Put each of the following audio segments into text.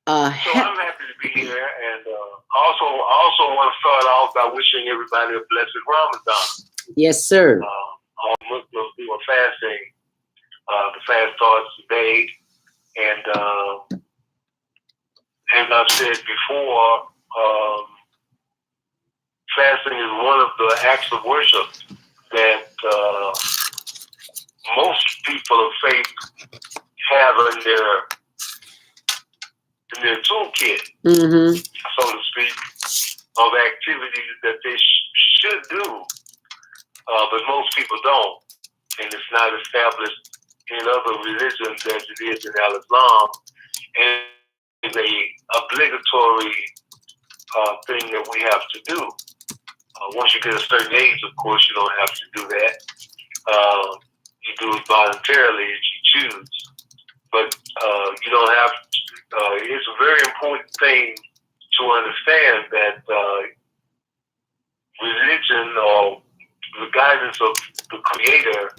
So I'm happy to be here, and also want to start off by wishing everybody a blessed Ramadan. Yes, sir. All Muslims who are fasting, the fast starts today, and as I've said before, fasting is one of the acts of worship that most people of faith have in their toolkit, so to speak, of activities that they should do, but most people don't, and it's not established in other religions as it is in Islam, and it's a obligatory thing that we have to do. Once you get a certain age, of course, you don't have to do that. You do it voluntarily if you choose, but you don't have to. It's a very important thing to understand that religion or the guidance of the Creator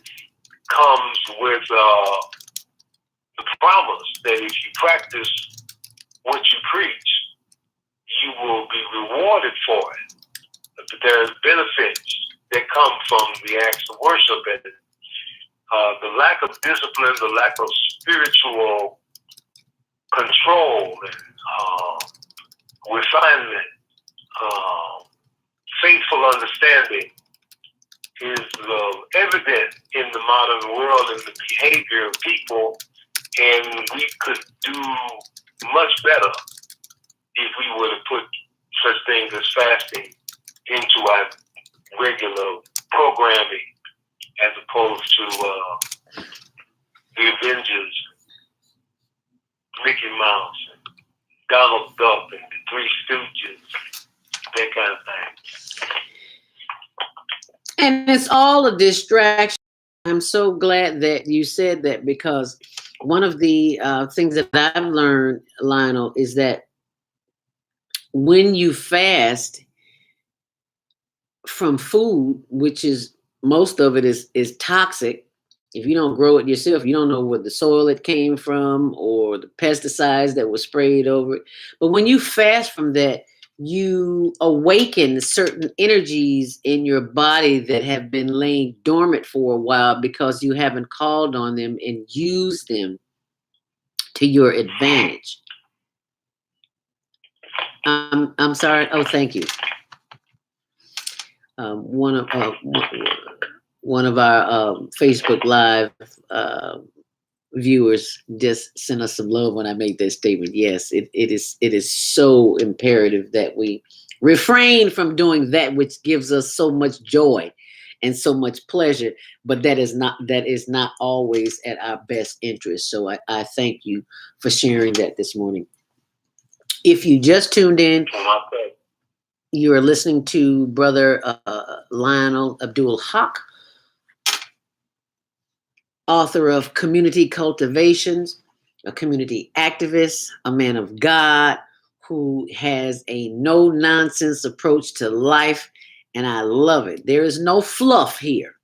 comes with the promise that if you practice what you preach, you will be rewarded for it. But there's benefits that come from the acts of worship, and the lack of discipline, the lack of spiritual control and refinement, faithful understanding is evident in the modern world and the behavior of people, and we could do much better if we were to put such things as fasting into our regular programming as opposed to the Avengers, Mickey Mouse, and Donald Duck, and the Three Stooges, that kind of thing. And it's all a distraction. I'm so glad that you said that, because one of the things that I've learned, Lionel, is that when you fast from food, which is most of it is toxic, if you don't grow it yourself, you don't know where the soil it came from or the pesticides that were sprayed over it. But when you fast from that, you awaken certain energies in your body that have been laying dormant for a while because you haven't called on them and used them to your advantage. I'm sorry. Oh, thank you. One of our Facebook Live viewers just sent us some love when I made that statement. Yes, it is so imperative that we refrain from doing that which gives us so much joy and so much pleasure, but that is not always at our best interest. So I thank you for sharing that this morning. If you just tuned in, you are listening to Brother Lionel Abdul Haq, author of Community Cultivations, a community activist, a man of God who has a no-nonsense approach to life, and I love it. There is no fluff here.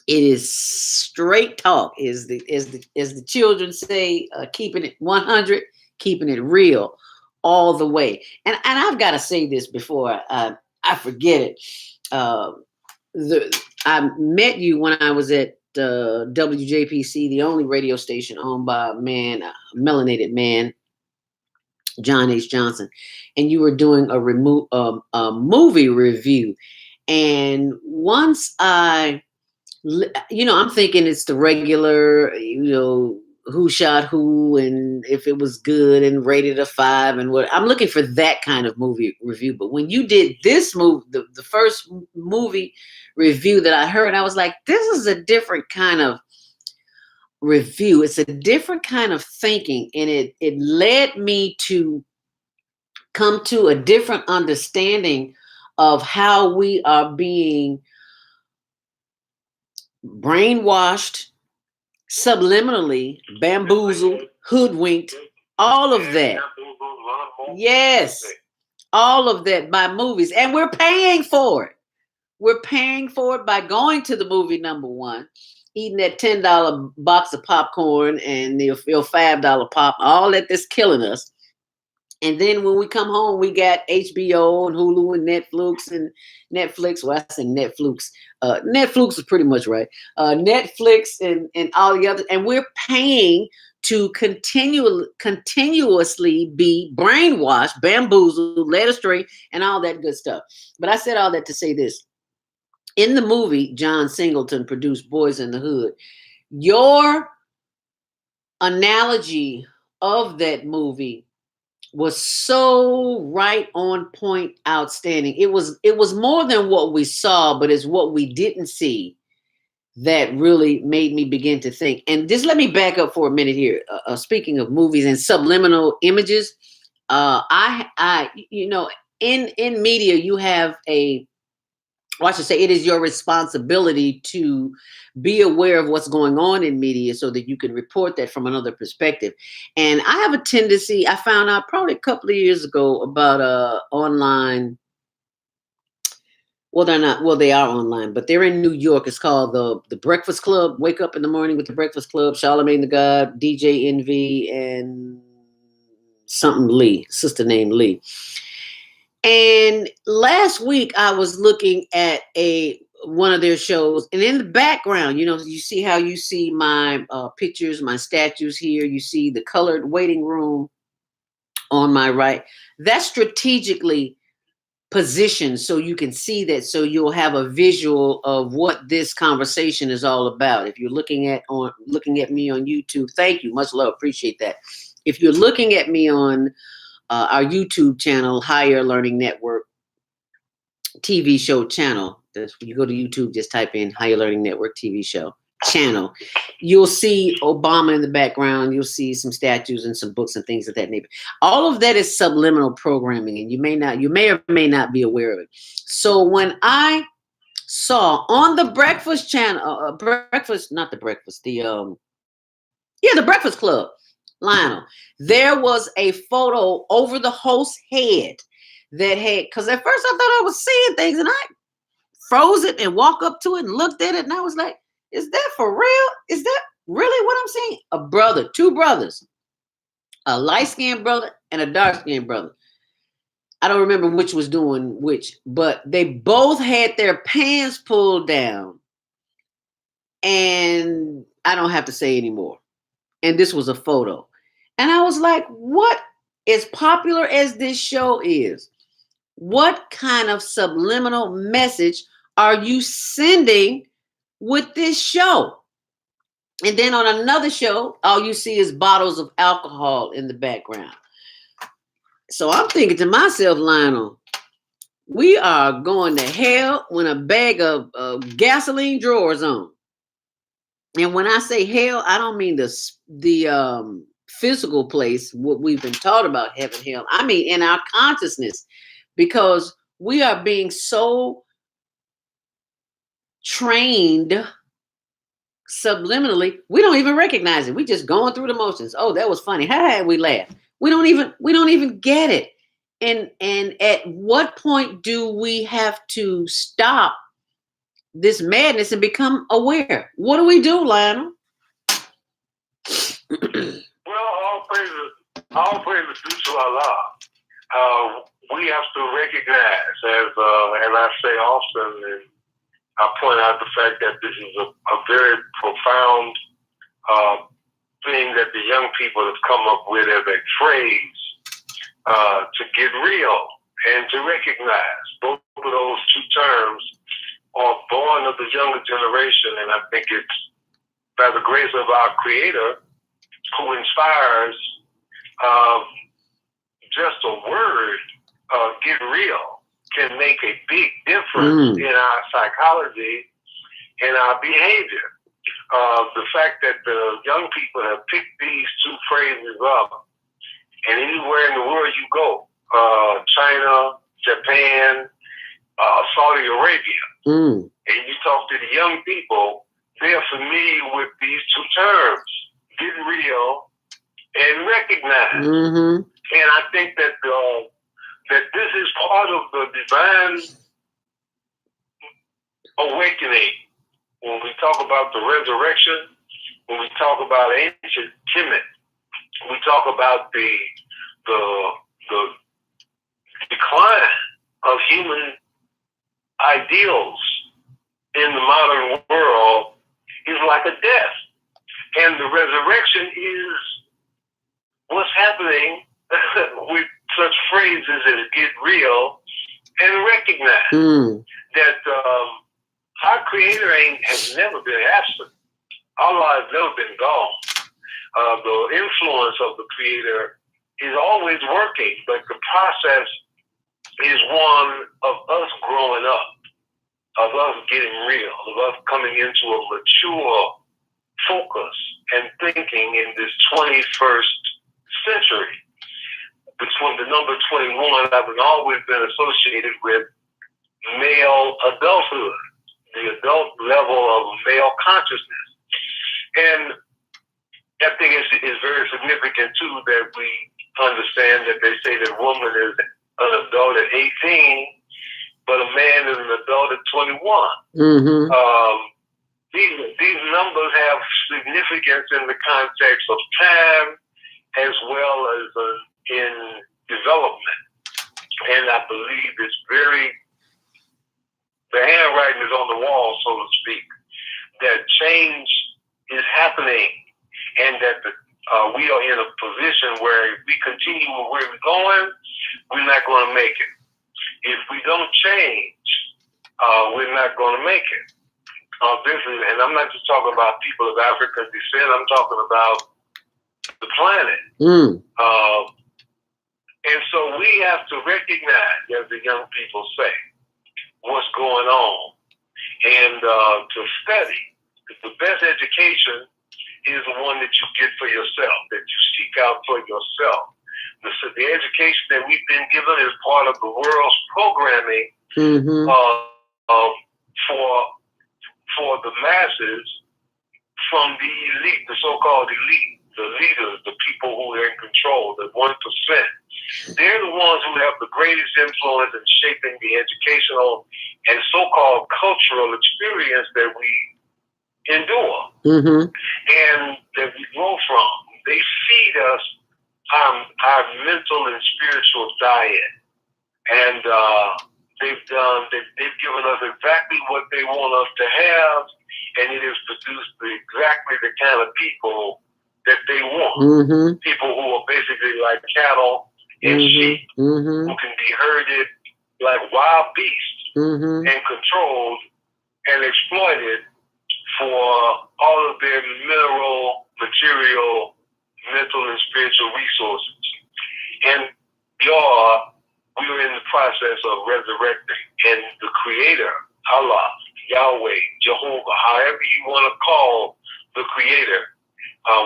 It is straight talk, as the children say, keeping it 100, keeping it real all the way. And I've got to say this before I forget it. I met you when I was at WJPC, the only radio station owned by a man, a melanated man, John H. Johnson, and you were doing a movie review. And once I'm thinking it's the regular, who shot who and if it was good and rated a 5 and what. I'm looking for that kind of movie review. But when you did this movie, the first movie review that I heard, I was like, this is a different kind of review. It's a different kind of thinking, and it led me to come to a different understanding of how we are being brainwashed, subliminally bamboozled, hoodwinked, all of that. Yes, all of that by movies, and we're paying for it. We're paying for it by going to the movie, number one, eating that $10 box of popcorn and your $5 pop, all that that's killing us. And then when we come home, we got HBO and Hulu and Netflix. Well, I said Netflix. Netflix is pretty much right. Netflix and all the other, and we're paying to continuously be brainwashed, bamboozled, led astray, and all that good stuff. But I said all that to say this. In the movie, John Singleton produced Boys in the Hood. Your analogy of that movie was so right on point, outstanding. It was more than what we saw, but it's what we didn't see that really made me begin to think. And just let me back up for a minute here. Speaking of movies and subliminal images, I in media you have I should say it is your responsibility to be aware of what's going on in media so that you can report that from another perspective. And I have a tendency, I found out probably a couple of years ago about online. Well, they are online, but they're in New York. It's called the Breakfast Club. Wake up in the morning with the Breakfast Club. Charlamagne the God, DJ Envy, and something Lee, sister named Lee. And last week I was looking at one of their shows, and in the background, you see how you see my pictures, my statues here. You see the colored waiting room on my right. That's strategically positioned so you can see that, so you'll have a visual of what this conversation is all about. If you're looking at me on YouTube, thank you, much love, appreciate that. If you're looking at me on our YouTube channel, Higher Learning Network TV show channel. When you go to YouTube, just type in Higher Learning Network TV show channel. You'll see Obama in the background. You'll see some statues and some books and things of that nature. All of that is subliminal programming, and you may or may not be aware of it. So when I saw on the Breakfast channel, the Breakfast Club, Lionel, there was a photo over the host's head that had, because at first I thought I was seeing things, and I froze it and walked up to it and looked at it, and I was like, is that for real? Is that really what I'm seeing? Two brothers, a light-skinned brother and a dark-skinned brother. I don't remember which was doing which, but they both had their pants pulled down, and I don't have to say anymore. And this was a photo. And I was like, what, as popular as this show is, what kind of subliminal message are you sending with this show? And then on another show, all you see is bottles of alcohol in the background. So I'm thinking to myself, Lionel, we are going to hell when a bag of gasoline drawers on. And when I say hell, I don't mean the physical place, what we've been taught about heaven, hell. I mean in our consciousness, because we are being so trained subliminally, we don't even recognize it. We just going through the motions. Oh, that was funny. Hey, we laugh. We don't even get it. And at what point do we have to stop this madness and become aware? What do we do, Lionel? Well, all praises due to Allah. We have to recognize, as I say often, and I point out the fact that this is a very profound thing that the young people have come up with as a phrase to get real and to recognize. Both of those two terms are born of the younger generation, and I think it's by the grace of our Creator who inspires just a word, get real, can make a big difference in our psychology and our behavior. The fact that the young people have picked these two phrases up, and anywhere in the world you go, China, Japan, Saudi Arabia, and you talk to the young people, they're familiar with these two terms, get real and recognize. And I think that that this is part of the divine awakening. When we talk about the resurrection, when we talk about ancient Kemet, we talk about the the decline of human ideals in the modern world is like a death. And the resurrection is what's happening with such phrases as get real and recognize that our Creator has never been absent. Allah has never been gone. The influence of the Creator is always working, but the process is one of us growing up, of us getting real, of us coming into a mature focus and thinking in this 21st century. Between the number 21, I've always been associated with male adulthood, the adult level of male consciousness. And I think it's very significant, too, that we understand that they say that woman is an adult at 18, but a man is an adult at 21. These numbers have significance in the context of time as well as in development. And I believe it's the handwriting is on the wall, so to speak, that change is happening and that we are in a position where if we continue where we're going, we're not going to make it. If we don't change, we're not going to make it. And I'm not just talking about people of African descent, I'm talking about the planet. And so we have to recognize, as the young people say, what's going on and to study. The best education is the one that you get for yourself, that you seek out for yourself. The education that we've been given is part of the world's programming for the masses from the elite, the so-called elite, the leaders, the people who are in control, the 1%. They're the ones who have the greatest influence in shaping the educational and so-called cultural experience that we endure and that we grow from. They feed us our mental and spiritual diet, and they've given us exactly what they want us to have, and it has produced exactly the kind of people that they want. People who are basically like cattle and sheep, who can be herded like wild beasts and controlled and exploited for all of their mineral, material, mental, and spiritual resources. And we are in the process of resurrecting. And the Creator, Allah, Yahweh, Jehovah, however you want to call the Creator,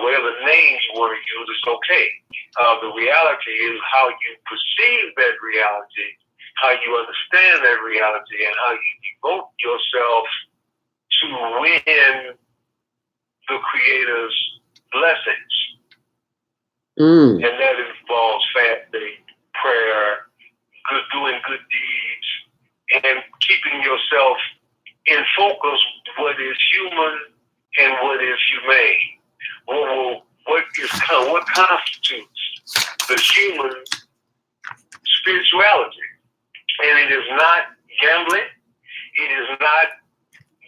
whatever name you want to use, it's okay. The reality is how you perceive that reality, how you understand that reality, and how you devote yourself to win the Creator's blessings. And that involves fasting, prayer, doing good deeds, and keeping yourself in focus what is human and what is humane. What constitutes the human spirituality? And it is not gambling. It is not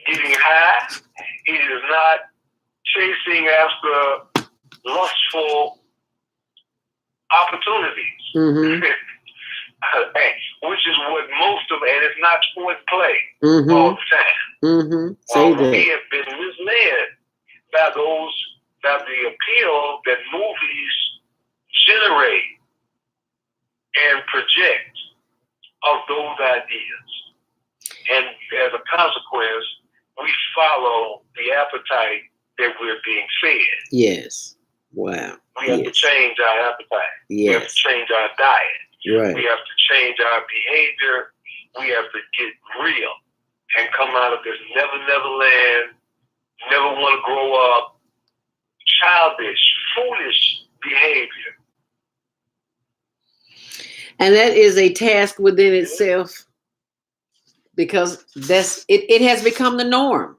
getting high. It is not chasing after lustful opportunities, which is what most of, and it's not sport play all the time. We have been misled by the appeal that movies generate and project of those ideas. And as a consequence, we follow the appetite that we're being fed. Yes. Wow. We have to change our appetite. We have to change our diet. Right. We have to change our behavior. We have to get real and come out of this never land, never want to grow up, childish, foolish behavior. And that is a task within itself, because it has become the norm.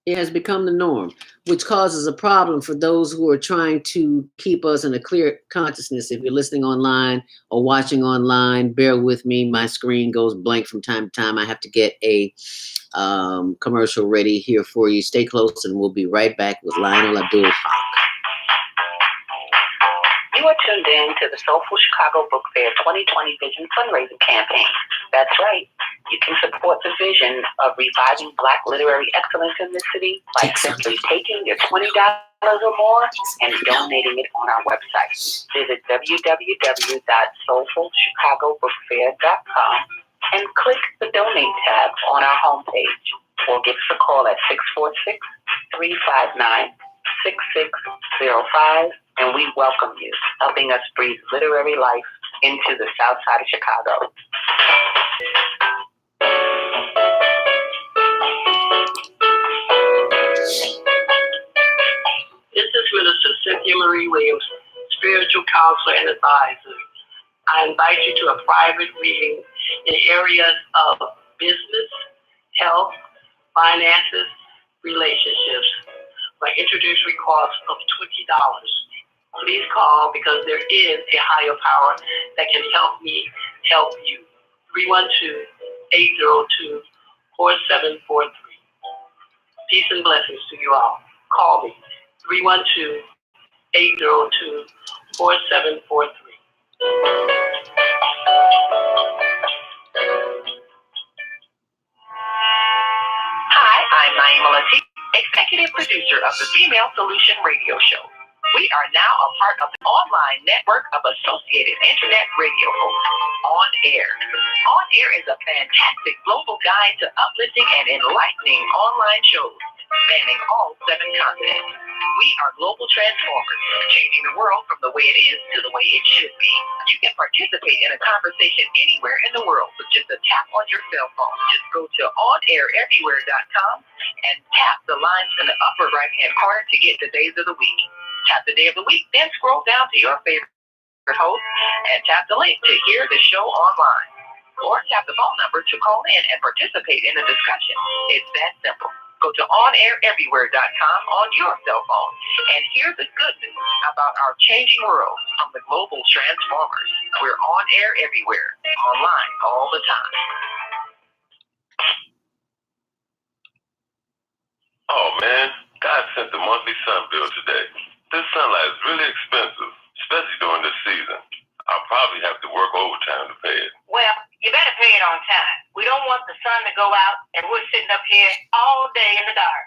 It has become the norm, which causes a problem for those who are trying to keep us in a clear consciousness. If you're listening online or watching online, bear with me. My screen goes blank from time to time. I have to get a commercial ready here for you. Stay close and we'll be right back with Lionel Abdul Haq. You are tuned in to the Soulful Chicago Book Fair 2020 Vision Fundraising Campaign. That's right. You can support the vision of reviving Black literary excellence in this city by simply taking your $20 or more and donating it on our website. Visit www.soulfulchicagobookfair.com and click the Donate tab on our homepage, or give us a call at 646-359-6605, and we welcome you, helping us breathe literary life into the South Side of Chicago. This is Minister Cynthia Marie Williams, spiritual counselor and advisor. I invite you to a private reading in areas of business, health, finances, relationships for introductory cost of $20. Please call because there is a higher power that can help me help you. 312-802-4743. Peace and blessings to you all. Call me. 312-802-4743. Hi, I'm Naima Latif, executive producer of the Female Solution Radio Show. We are now a part of the online network of associated internet radio hosts, On Air. On Air is a fantastic global guide to uplifting and enlightening online shows spanning all 7 continents. We are global transformers, changing the world from the way it is to the way it should be. You can participate in a conversation anywhere in the world with just a tap on your cell phone. Just go to onaireverywhere.com and tap the lines in the upper right-hand corner to get the days of the week. Tap the day of the week, then scroll down to your favorite host and tap the link to hear the show online. Or tap the phone number to call in and participate in the discussion. It's that simple. Go to onaireverywhere.com on your cell phone and hear the good news about our changing world from the global transformers. We're on air everywhere, online all the time. Oh man, God sent the monthly sun bill today. This sunlight is really expensive, especially during this season. I'll probably have to work overtime to pay it. Well, you better pay it on time. We don't want the sun to go out and we're sitting up here all day in the dark.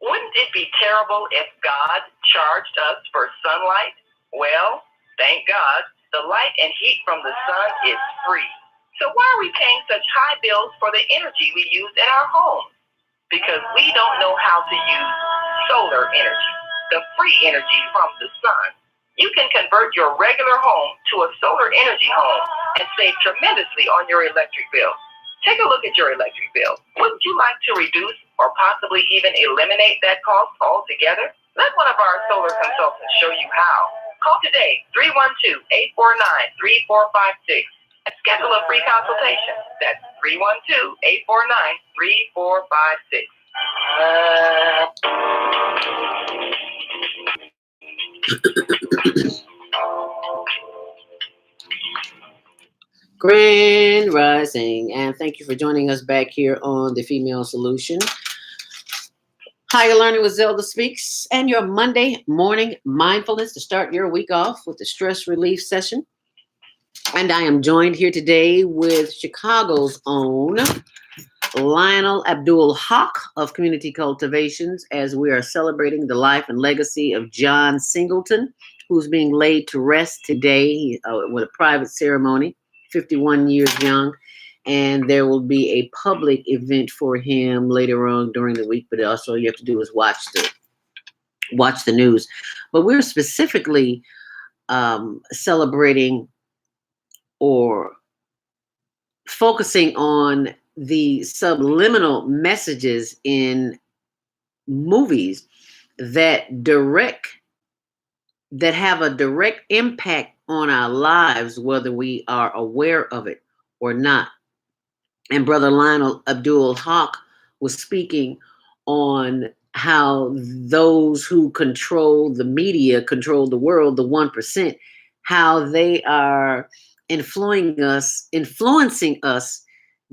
Wouldn't it be terrible if God charged us for sunlight? Well, thank God, the light and heat from the sun is free. So why are we paying such high bills for the energy we use in our homes? Because we don't know how to use solar energy, the free energy from the sun. You can convert your regular home to a solar energy home and save tremendously on your electric bill. Take a look at your electric bill. Wouldn't you like to reduce or possibly even eliminate that cost altogether? Let one of our solar consultants show you how. Call today, 312-849-3456, and schedule a free consultation. That's 312-849-3456. Grand Rising, and thank you for joining us back here on The Female Solution. Higher Learning with Zelda Speaks, and your Monday morning mindfulness to start your week off with the stress relief session. And I am joined here today with Chicago's own Lionel Abdul Haq of Community Cultivations, as we are celebrating the life and legacy of John Singleton, who's being laid to rest today with a private ceremony, 51 years young. And there will be a public event for him later on during the week, but also all you have to do is watch the news. But we're specifically celebrating or focusing on the subliminal messages in movies that have a direct impact on our lives, whether we are aware of it or not. And Brother Lionel Abdul Haq was speaking on how those who control the media control the world, the 1%, how they are influencing us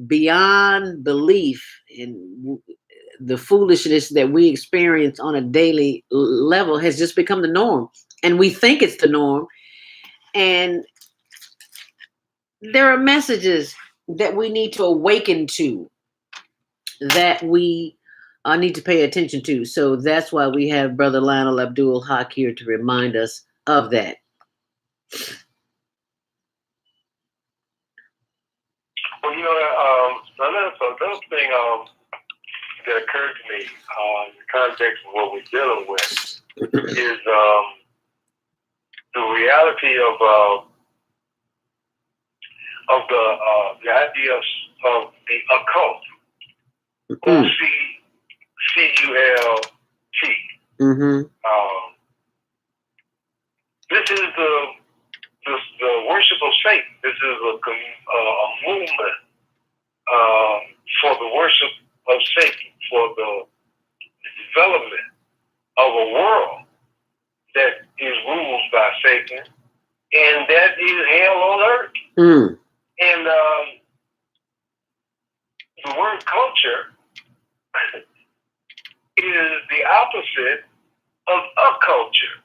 beyond belief. In the foolishness that we experience on a daily level has just become the norm, and we think it's the norm. And there are messages that we need to awaken to, that we need to pay attention to. So that's why we have Brother Lionel Abdul Haq here to remind us of that. Well, another thing that occurred to me in the context of what we're dealing with is the reality of the idea of the occult. C-U-L-T. This is the worship of Satan. This is a movement for the worship of Satan, for the development of a world that is ruled by Satan, and that is hell on earth. And the word culture is the opposite of a culture.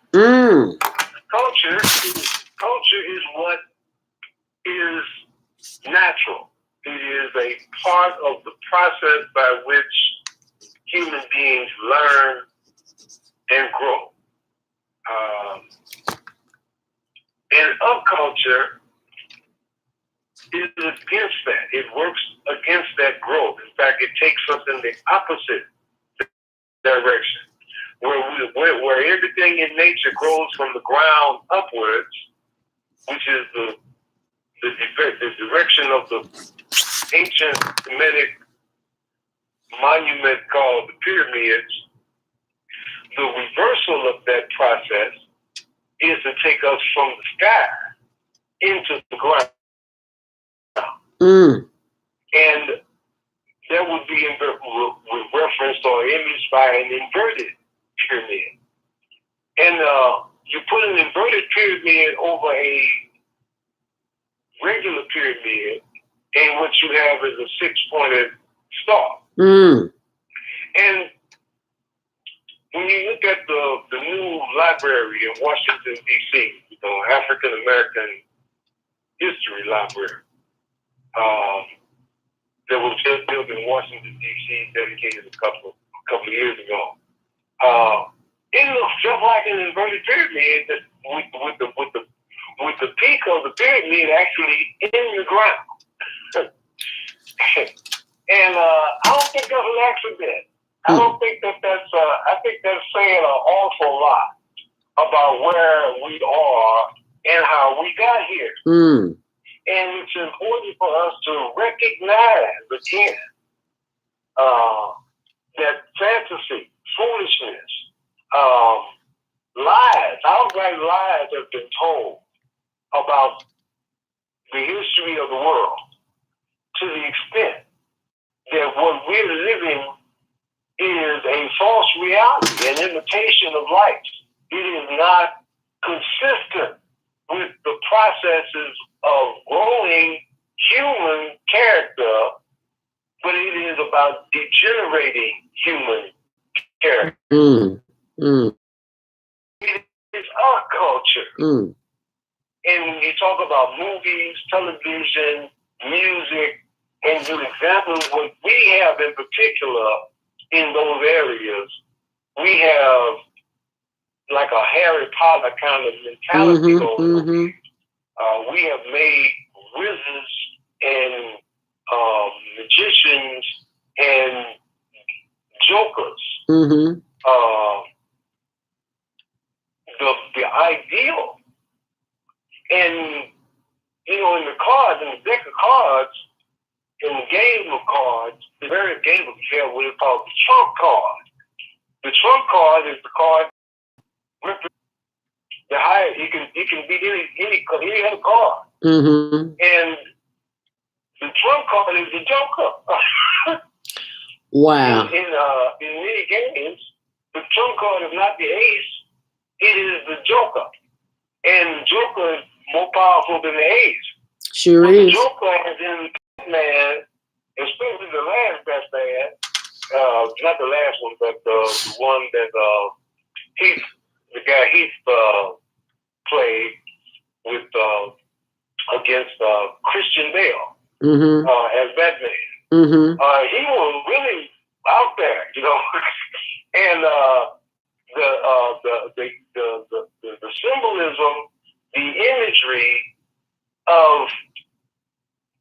Culture is what is natural. It is a part of the process by which human beings learn and grow. And culture is against that. It works against that growth. In fact, it takes something the opposite direction. Where everything in nature grows from the ground upwards, which is the direction of the ancient Semitic monument called the pyramids, the reversal of that process is to take us from the sky into the ground. And that would be referenced or imaged by an inverted pyramid. And you put an inverted pyramid over a regular pyramid, and what you have is a six-pointed star. And when you look at the new library in Washington, D.C., African American History Library, that was just built in Washington, D.C., dedicated a couple of years ago. It looks just like an inverted pyramid with the peak of the pyramid actually in the ground. And I don't think that's an accident. I don't think that's. I think that's saying an awful lot about where we are and how we got here. And it's important for us to recognize again that fantasy, foolishness, lies, outright lies have been told about the history of the world, to the extent that what we're living is a false reality, an imitation of life. It is not consistent with the processes of growing human character, but it is about degenerating human character. It is our culture. And when you talk about movies, television, music, and give examples, what we have in particular in those areas, we have like a Harry Potter kind of mentality going on. We have made wizards and magicians and jokers the ideal. And, in the cards, in the deck of cards, in the game of cards, the very game of you have what is called the trump card. The trump card is the card the higher it can be any other card. And the trump card is the joker. Wow. In many games, the trump card is not the ace; it is the joker, and the joker is more powerful than the ace. Sure What is. the joker is in Batman, especially the last Batman, not the last one, but the one that the guy Heath played with against Christian Bale as Batman. Mm-hmm. He was really out there, you know, and the symbolism, the imagery of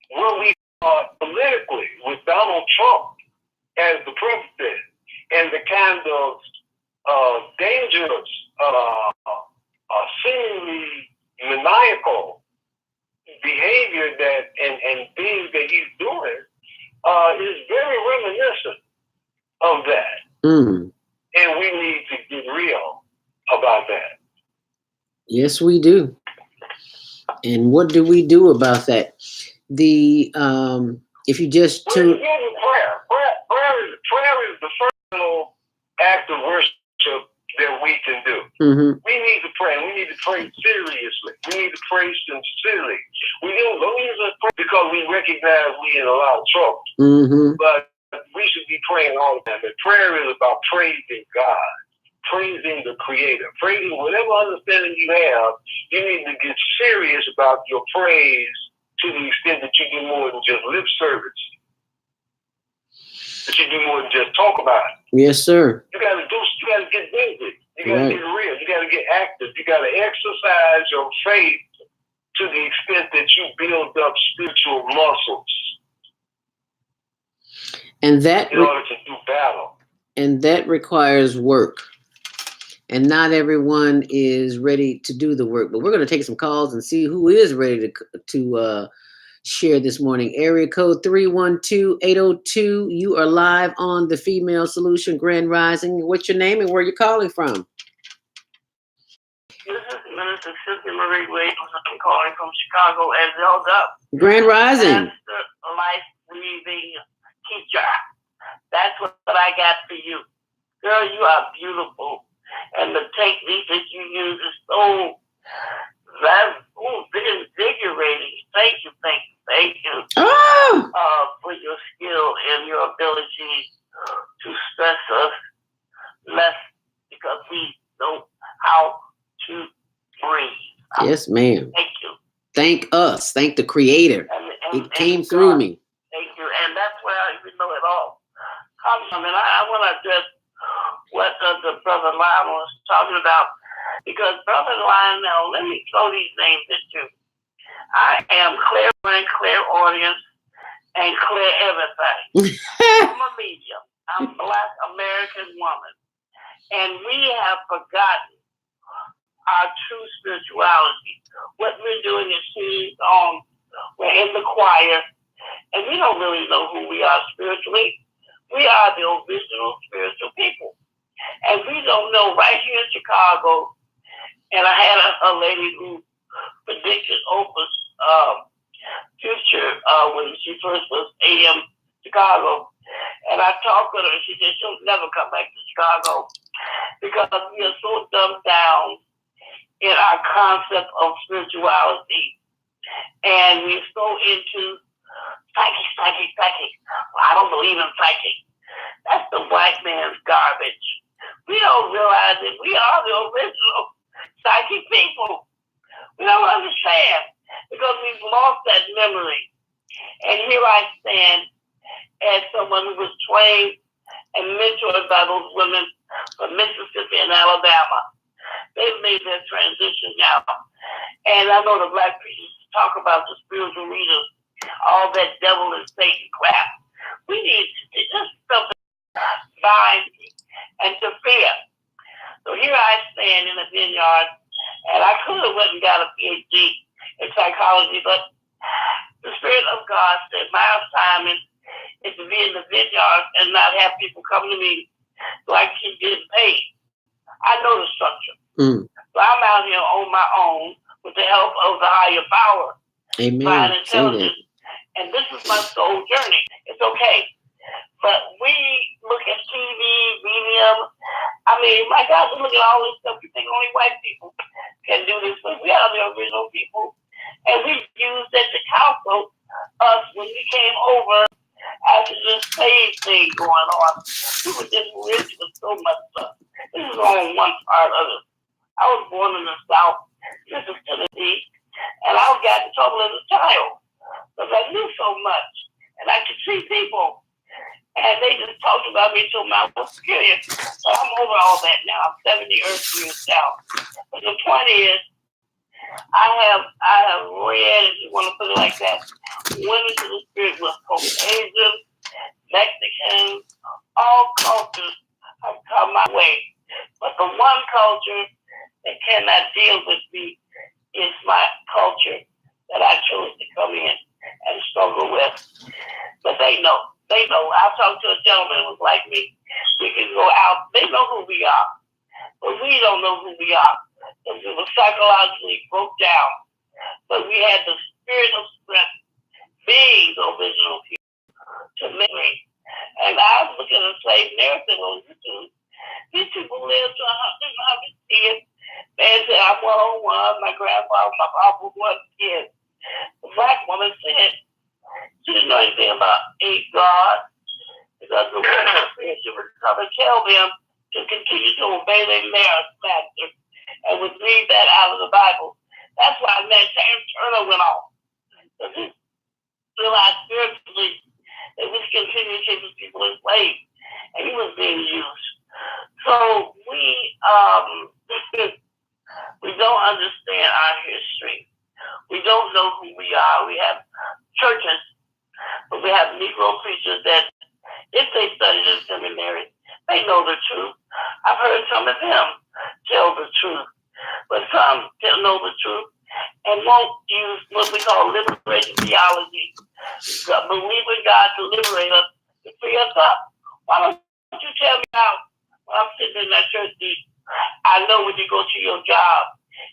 where we are politically with Donald Trump as the president, and the kind of dangerous, seemingly maniacal behavior that and things that he's doing is very reminiscent of that. Mm. And we need to get real about that. Yes, we do. And what do we do about that? If you just prayer is the first act of worship that we can do. Mm-hmm. We need to pray. We need to pray seriously. We need to pray sincerely. We don't pray because we recognize we in a lot of trouble. Mm-hmm. But we should be praying all the time. And prayer is about praising God, praising the Creator, praising whatever understanding you have. You need to get serious about your praise to the extent that you do more than just lip service. That you do more than just talk about it. Yes, sir. You gotta get busy. You gotta get real. You gotta get active. You gotta exercise your faith to the extent that you build up spiritual muscles. And that in order to do battle. And that requires work. And not everyone is ready to do the work. But we're going to take some calls and see who is ready to share this morning. Area code 312-802. You are live on the Female Solution Grand Rising. What's your name and where you're calling from? This is Minister Cynthia Marie Williams. I'm calling from Chicago as held up. Grand Rising. Master life-breathing teacher. That's what I got for you. Girl, you are beautiful. And the technique that you use is so invigorating. Thank you. For your skill and your ability to stress us less because we know how to breathe. Yes, ma'am. Thank you. Thank us. Thank the Creator. It came through me. Thank you. And that's where I even know it all. And I want to address what the Brother Lionel was talking about. Because Brother Lionel, let me throw these names at you. I am clairvoyant, clairaudience, and clear everything. I'm a medium. I'm a Black American woman. And we have forgotten our true spirituality. What we're doing is singing songs. We're in the choir. And we don't really know who we are spiritually. We are the original spiritual people. And we don't know right here in Chicago. And I had a lady who predicted Oprah's future when she first was AM Chicago. And I talked with her. She said she'll never come back to Chicago because we are so dumbed down in our concept of spirituality. And we're so into psychic. Well, I don't believe in psychic. That's the white man's garbage. We don't realize that we are the original psychic people. We don't understand because we've lost that memory. And here I stand as someone who was trained and mentored by those women from Mississippi and Alabama. They've made their transition now. And I know the Black preachers talk about the spiritual leaders, all that devil and Satan crap. We need to just something bind and to fear. So here I stand in the vineyard, and I could have went and got a PhD in psychology, but the Spirit of God said my assignment is to be in the vineyard and not have people come to me so I can get paid. I know the structure. So I'm out here on my own with the help of the higher power. Amen. Intelligence. And this is my soul journey. It's okay But we look at TV, medium. I mean, my God, we look at all this stuff. We think only white people can do this, but we are the original people. And we used that to counsel us when we came over after this slave thing going on. We were just rich with so much stuff. This is only one part of it. I was born in the South, this is Tennessee, and I got in trouble as a child because I knew so much. And I could see people. And they just talked about me till I was curious. But I'm over all that now. I'm 70 earth years down. But the point is, I have read, if you want to put it like that, went into the spirit with Caucasians, Mexicans, all cultures have come my way. But the one culture that cannot deal with me is my culture that I chose to come in and struggle with. But they know. They know. I talked to a gentleman who was like me. We can go out. They know who we are. But we don't know who we are. Because we were psychologically broke down. But we had the spirit of strength, being the original people, to memory. And I was looking at a slave narrative on YouTube. These people lived to 100 years. Man said, I'm 101. My grandfather, my papa was 1 kid. The black woman said, she didn't know anything about a God, because the woman said she would come and tell them to continue to obey their master, and would read that out of the Bible. That's why that Turner went off. Because he realized spiritually that we continue to keep these people enslaved, and he was being used. So we don't understand our history. We don't know who we are. We have churches, but we have Negro preachers that, if they studied in seminary, they know the truth. I've heard some of them tell the truth, but some don't know the truth and won't use what we call liberation theology. Believe in God to liberate us, to free us up. Why don't you tell me how, when I'm sitting in that church seat, I know when you go to your job,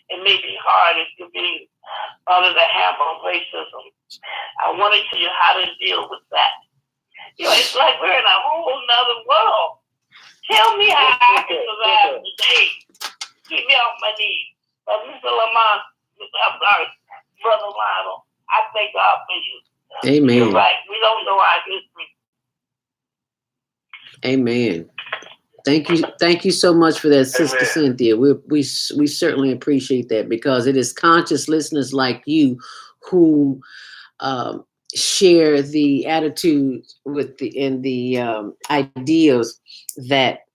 it may be hard if you're being under the hammer of racism. I want to tell you how to deal with that. You know, it's like we're in a whole nother world. Tell me how I can survive today. Keep me off my knees. But Mr. Lamont, I'm sorry, Brother Lionel, I thank God for you. Amen. You're right. We don't know our history. Amen. Thank you so much for that, Sister Cynthia. We certainly appreciate that, because it is conscious listeners like you who share the attitude with the ideas that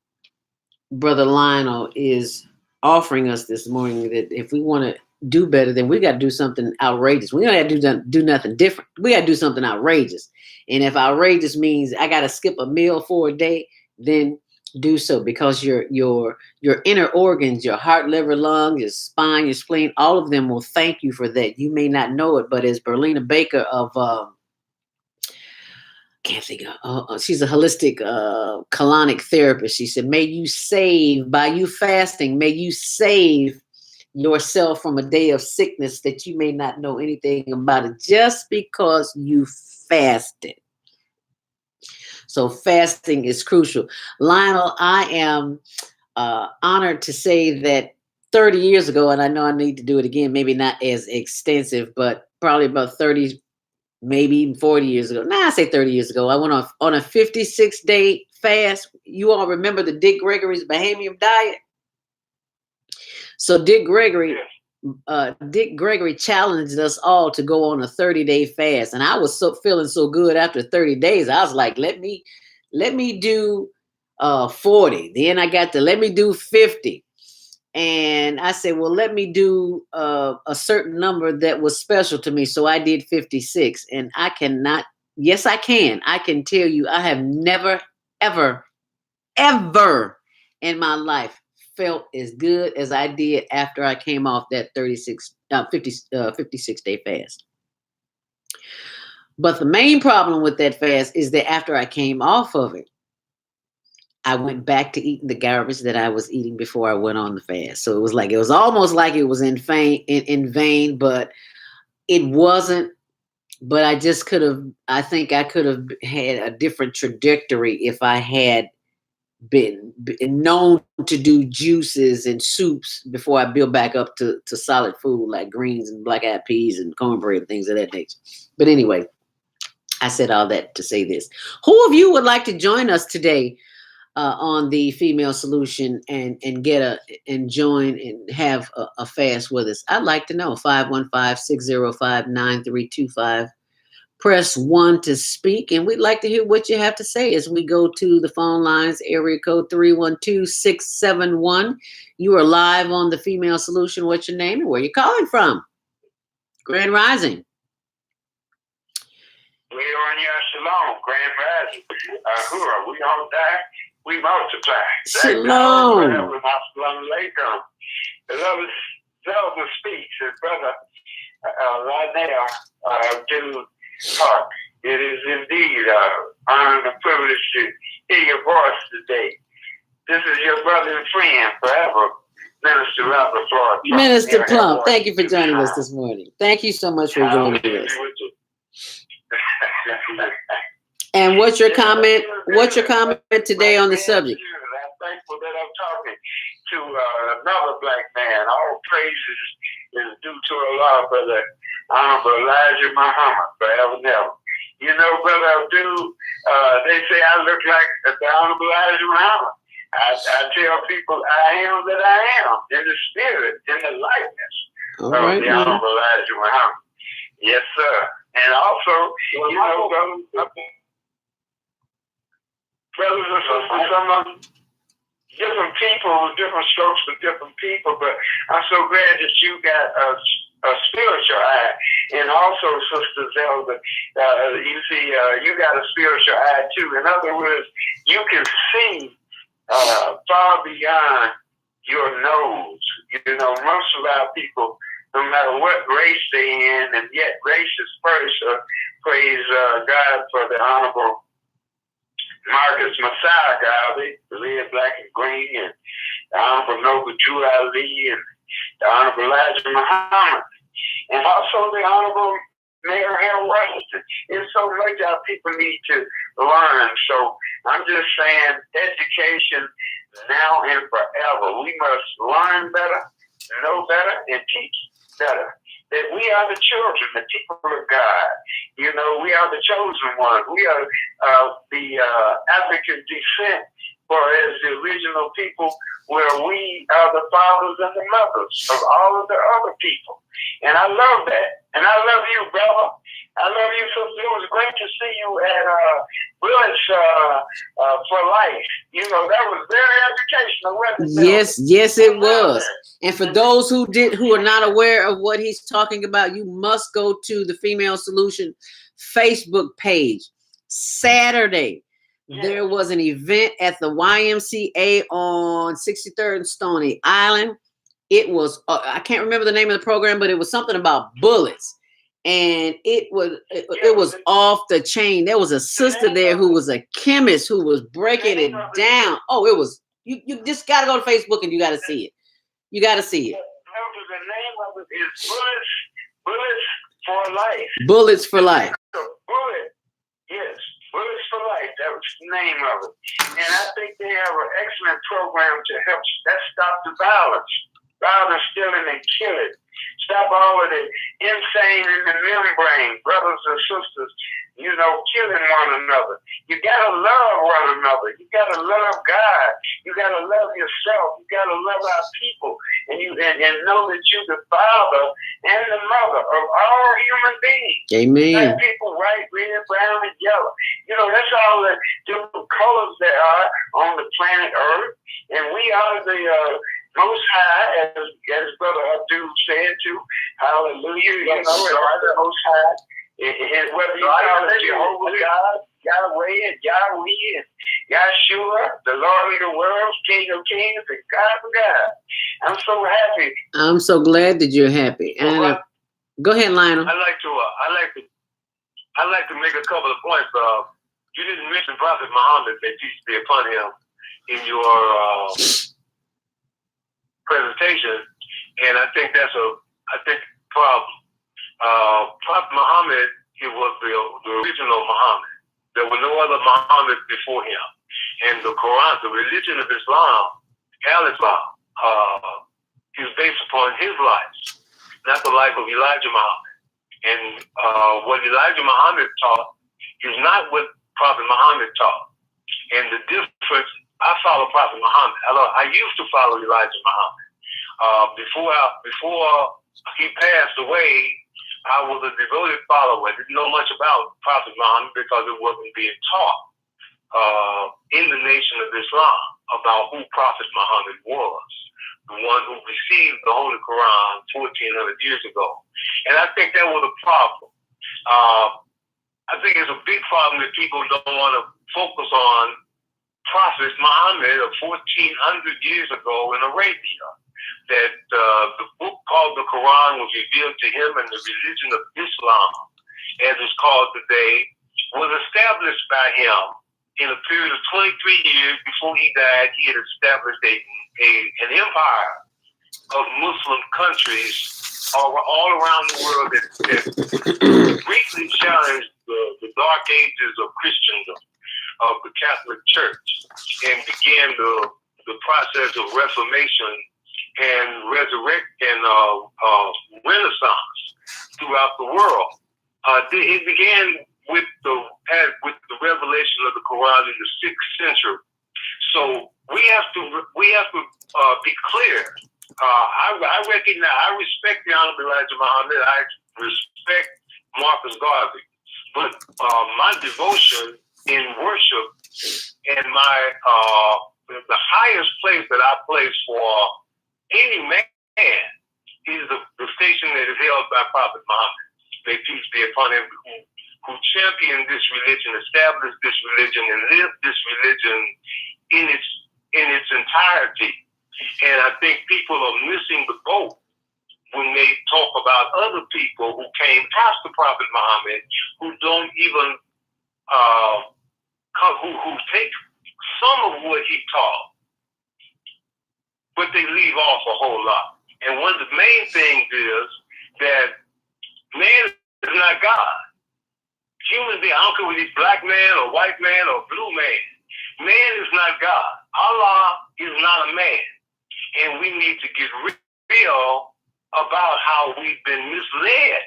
Brother Lionel is offering us this morning. That if we want to do better, then we got to do something outrageous. We don't have to do nothing different. We got to do something outrageous. And if outrageous means I got to skip a meal for a day, then do so, because your inner organs, your heart, liver, lung, your spine, your spleen, all of them will thank you for that. You may not know it, but as Berlina Baker of can't think of, she's a holistic colonic therapist. She said, may you save, by you fasting, may you save yourself from a day of sickness that you may not know anything about it, just because you fasted. So fasting is crucial. Lionel, I am honored to say that 30 years ago, and I know I need to do it again, maybe not as extensive, but probably about 30, maybe even 40 years ago. I say 30 years ago, I went on a 56-day fast. You all remember the Dick Gregory's Bahamian diet? So Dick Gregory challenged us all to go on a 30-day fast. And I was feeling so good after 30 days. I was like, let me do 40. Then I got to let me do 50. And I said, well, let me do a certain number that was special to me. So I did 56. And I cannot, yes, I can tell you, I have never, ever, ever in my life felt as good as I did after I came off that 56-day fast. But the main problem with that fast is that after I came off of it, I went back to eating the garbage that I was eating before I went on the fast. So it was almost like it was in vain, but it wasn't but I just I think I could have had a different trajectory if I had been known to do juices and soups before I build back up to solid food like greens and black eyed peas and cornbread and things of that nature. But anyway, I said all that to say this. Who of you would like to join us today on the Female Solution and join and have a fast with us? I'd like to know. 515-605-9325. Press 1 to speak, and we'd like to hear what you have to say as we go to the phone lines. Area code 312-671. You are live on the Female Solution. What's your name and where you calling from? Grand Rising. We are in your shalom, Grand Rising. Hurrah, we don't die, we multiply. Shalom. Beloved, seldom speaks, his brother Lionel to talk. It is indeed honor and a privilege to hear your voice today. This is your brother and friend forever, Minister Robert Florida. Minister Plump, thank you for joining us this morning. Thank you so much for joining us. And what's your comment? What's your comment today on the subject? I'm thankful that I'm talking to another black man. All praises is due to Allah, Brother Honorable Elijah Muhammad, forever and ever. You know, Brother Abdul, they say I look like the Honorable Elijah Muhammad. I tell people I am that I am in the spirit, in the likeness of the Honorable Elijah Muhammad. Yes, sir. And also, you know, brothers and sisters, some of different people, different strokes for different people, but I'm so glad that you got a spiritual eye. And also, Sister Zelda, you see, you got a spiritual eye too. In other words, you can see far beyond your nose. You know, most of our people, no matter what race they're in, and yet race is first, praise God for the Honorable Marcus Messiah Garvey, the red, black, and green, and the Honorable Noble Drew Ali, and the Honorable Elijah Muhammad, and also the Honorable Mayor Harold Washington. It's so much our people need to learn. So I'm just saying, education now and forever. We must learn better, know better, and teach better. That we are the children, the people of God. You know, we are the chosen ones. We are the African descent, for as the original people, where we are the fathers and the mothers of all of the other people. And I love that. And I love you, brother. I love you, sister. It was great to see you at Village for Life. You know, that was very educational, wasn't it? Yes, it was. And for those who are not aware of what he's talking about, you must go to the Female Solution Facebook page. Saturday, there was an event at the YMCA on 63rd and Stony Island. It was, I can't remember the name of the program, but it was something about bullets. And it was off the chain. There was a sister there who was a chemist who was breaking it down. Oh, it was, you just got to go to Facebook and you got to see it. You got to see it. The name of it is Bullets for Life. Bullets for Life. Bullet, yes, Bullets for Life. That was the name of it. And I think they have an excellent program to help stop the violence. Violence, stealing, and killing. Stop all of the insane in the membrane, brothers and sisters, you know, killing one another. You gotta love one another. You gotta love God. You gotta love yourself. You gotta love our people. And know that you're the father and the mother of all human beings. Amen. Black people, white, red, brown, and yellow. You know, that's all the different colors there are on the planet Earth. And we are the Most High, as Brother Abdul said too. Hallelujah. You know, the Most High. And whether you call it Jehovah God, Yahweh, and Yahweh, and Yahshua, the Lord of the world, King of kings, and God of God. I'm so happy. I'm so glad that you're happy. And go ahead, Lionel. I like to make a couple of points. You didn't mention Prophet Muhammad, may peace be upon him, in your presentation, and I think that's a problem. Prophet Muhammad He was the original Muhammad. There was no other Muhammad before him. And the Quran, the religion of Islam, Al-Islam, is based upon his life, not the life of Elijah Muhammad. And what Elijah Muhammad taught is not what Prophet Muhammad taught. And the difference, I follow Prophet Muhammad. I used to follow Elijah Muhammad. Before he passed away, I was a devoted follower. I didn't know much about Prophet Muhammad because it wasn't being taught in the nation of Islam about who Prophet Muhammad was, the one who received the Holy Quran 1,400 years ago. And I think that was a problem. I think it's a big problem that people don't want to focus on Prophet Muhammad of 1,400 years ago in Arabia. That the book called the Quran was revealed to him, and the religion of Islam, as it's called today, was established by him in a period of 23 years. Before he died, he had established an empire of Muslim countries all around the world that greatly challenged the dark ages of Christendom, of the Catholic Church, and began the process of Reformation and Renaissance throughout the world. It began with the revelation of the Quran in the 6th century. So we have to be clear. I respect the Honorable Elijah Muhammad. I respect Marcus Garvey, but my devotion in worship and the highest place that I place for any man is the station that is held by Prophet Muhammad. May peace be upon him, who championed this religion, established this religion, and lived this religion in its entirety. And I think people are missing the boat when they talk about other people who came after Prophet Muhammad, who don't even who take some of what he taught, but they leave off a whole lot. And one of the main things is that man is not God. Human being, I don't care whether he's black man or white man or blue man. Man is not God. Allah is not a man. And we need to get real about how we've been misled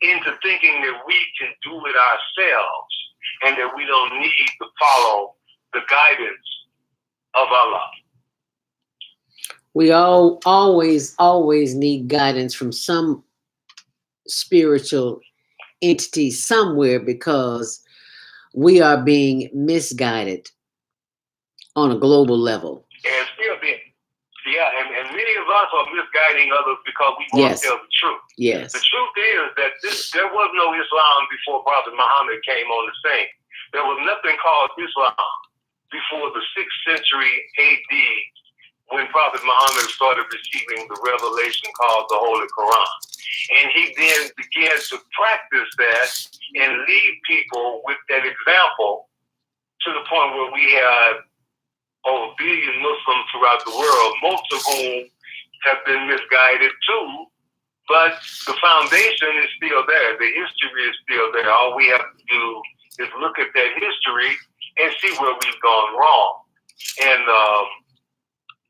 into thinking that we can do it ourselves and that we don't need to follow the guidance of Allah. We always need guidance from some spiritual entity somewhere, because we are being misguided on a global level. And still being, and many of us are misguiding others because we want to tell the truth. Yes. The truth is that there was no Islam before Prophet Muhammad came on the scene. There was nothing called Islam before the 6th century AD, when Prophet Muhammad started receiving the revelation called the Holy Quran. And he then began to practice that and lead people with that example to the point where we have over 1 billion Muslims throughout the world, most of whom have been misguided too, but the foundation is still there. The history is still there. All we have to do is look at that history and see where we've gone wrong. And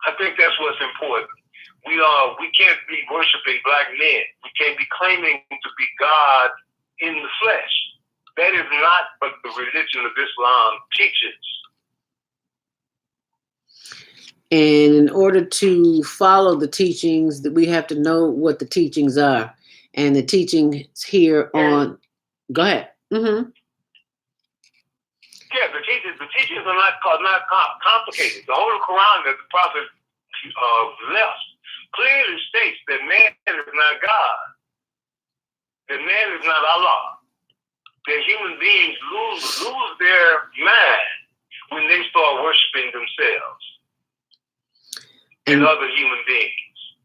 I think that's what's important. We can't be worshiping black men. We can't be claiming to be God in the flesh. That is not what the religion of Islam teaches. And in order to follow the teachings, that we have to know what the teachings are. And the teachings here on, go ahead. Mm-hmm. Yeah, the teachings are not complicated. The Holy Quran that the Prophet left clearly states that man is not God, that man is not Allah, that human beings lose their mind when they start worshiping themselves and other human beings.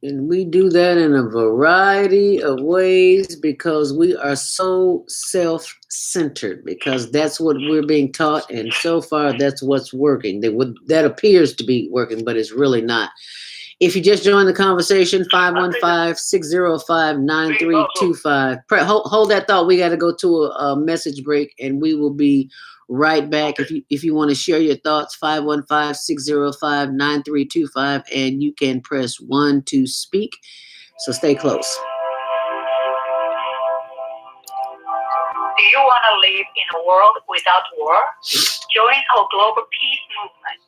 And we do that in a variety of ways because we are so self-centered, because that's what we're being taught, and so far that's what's working. That appears to be working, but it's really not. If you just joined the conversation, 515-605-9325. Hold that thought. We got to go to a message break, and we will be right back. If you want to share your thoughts, 515-605-9325, and you can press 1 to speak. So stay close. Do you want to live in a world without war? Join our global peace movement.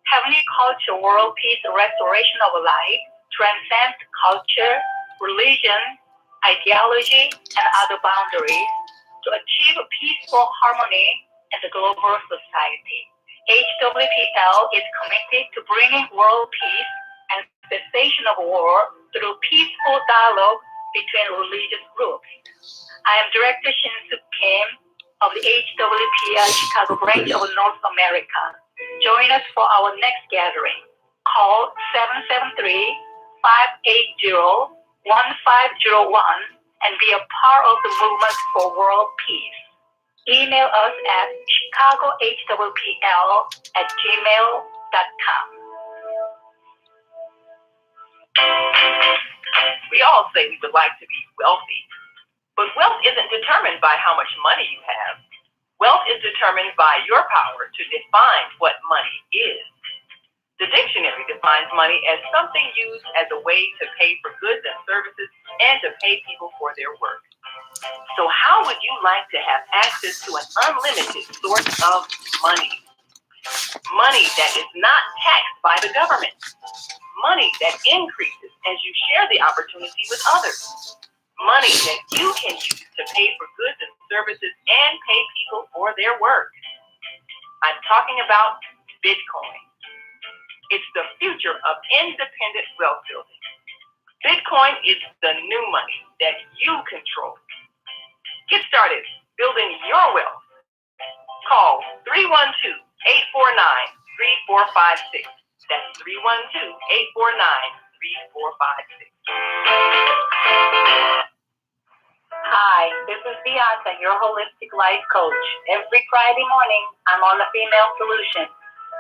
Heavenly Culture World Peace Restoration of Life transcends culture, religion, ideology, and other boundaries to achieve peaceful harmony in the global society. HWPL is committed to bringing world peace and cessation of war through peaceful dialogue between religious groups. I am Director Shin-Suk Kim of the HWPL Chicago branch of North America. Join us for our next gathering. Call 773-580-1501 and be a part of the movement for world peace. Email us at chicagohwpl@gmail.com. We all say we would like to be wealthy, but wealth isn't determined by how much money you have. Wealth is determined by your power to define what money is. The dictionary defines money as something used as a way to pay for goods and services and to pay people for their work. So how would you like to have access to an unlimited source of money? Money that is not taxed by the government. Money that increases as you share the opportunity with others. Money that you can use to pay for goods and services and pay people for their work. I'm talking about Bitcoin. It's the future of independent wealth building. Bitcoin is the new money that you control. Get started building your wealth. Call 312-849-3456. That's 312-849-3456. Hi, this is Beyonce, your holistic life coach. Every Friday morning, I'm on the Female Solution.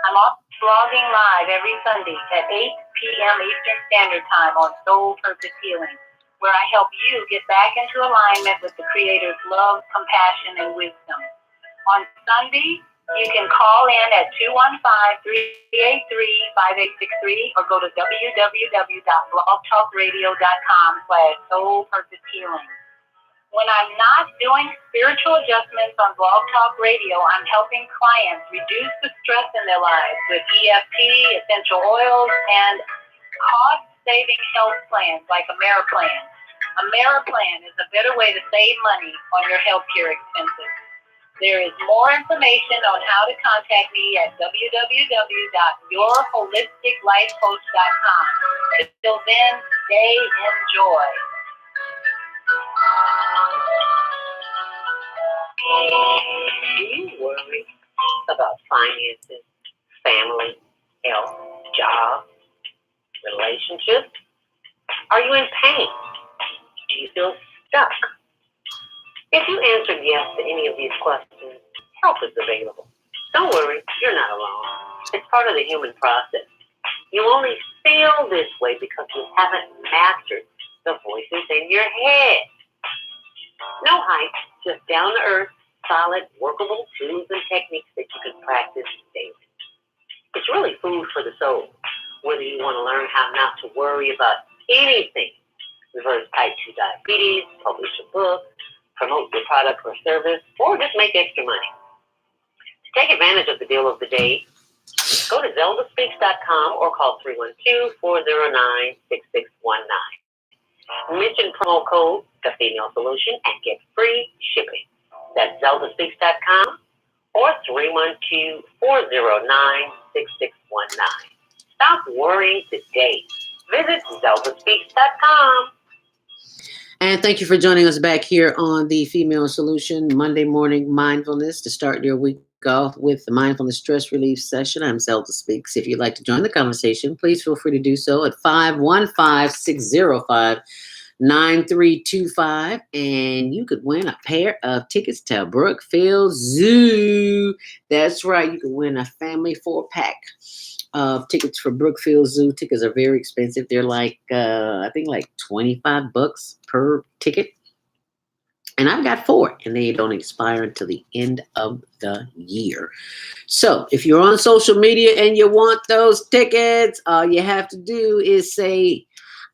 I'm off blogging live every Sunday at 8 p.m. Eastern Standard Time on Soul Purpose Healing, where I help you get back into alignment with the Creator's love, compassion, and wisdom. On Sunday, you can call in at 215-383-5863 or go to www.blogtalkradio.com/soulpurposehealing. When I'm not doing spiritual adjustments on Blog Talk Radio, I'm helping clients reduce the stress in their lives with EFT, essential oils, and cost-saving health plans like Ameriplan. Ameriplan is a better way to save money on your healthcare expenses. There is more information on how to contact me at www.yourholisticlifecoach.com. Until then, stay in joy. Do you worry about finances, family, health, job, relationships? Are you in pain? Do you feel stuck? If you answered yes to any of these questions, help is available. Don't worry, you're not alone. It's part of the human process. You only feel this way because you haven't mastered the voices in your head. No hype, just down-to-earth, solid, workable tools and techniques that you can practice daily. It's really food for the soul, whether you want to learn how not to worry about anything, reverse type 2 diabetes, publish a book, promote your product or service, or just make extra money. To take advantage of the deal of the day, go to zeldaspeaks.com or call 312-409-6619. Mention promo code The Female Solution and get free shipping. That's zeldaspeaks.com or 312-409-6619. Stop worrying today. Visit zeldaspeaks.com. And thank you for joining us back here on the Female Solution Monday morning mindfulness to start your week off with the mindfulness stress relief session. I'm Zelda Speaks. If you'd like to join the conversation, please feel free to do so at 515-605-9325, and you could win a pair of tickets to Brookfield Zoo. That's right, you could win a family 4-pack tickets for Brookfield Zoo. Tickets are very expensive. They're like, I think like $25 per ticket. And I've got 4, and they don't expire until the end of the year. So if you're on social media and you want those tickets, all you have to do is say,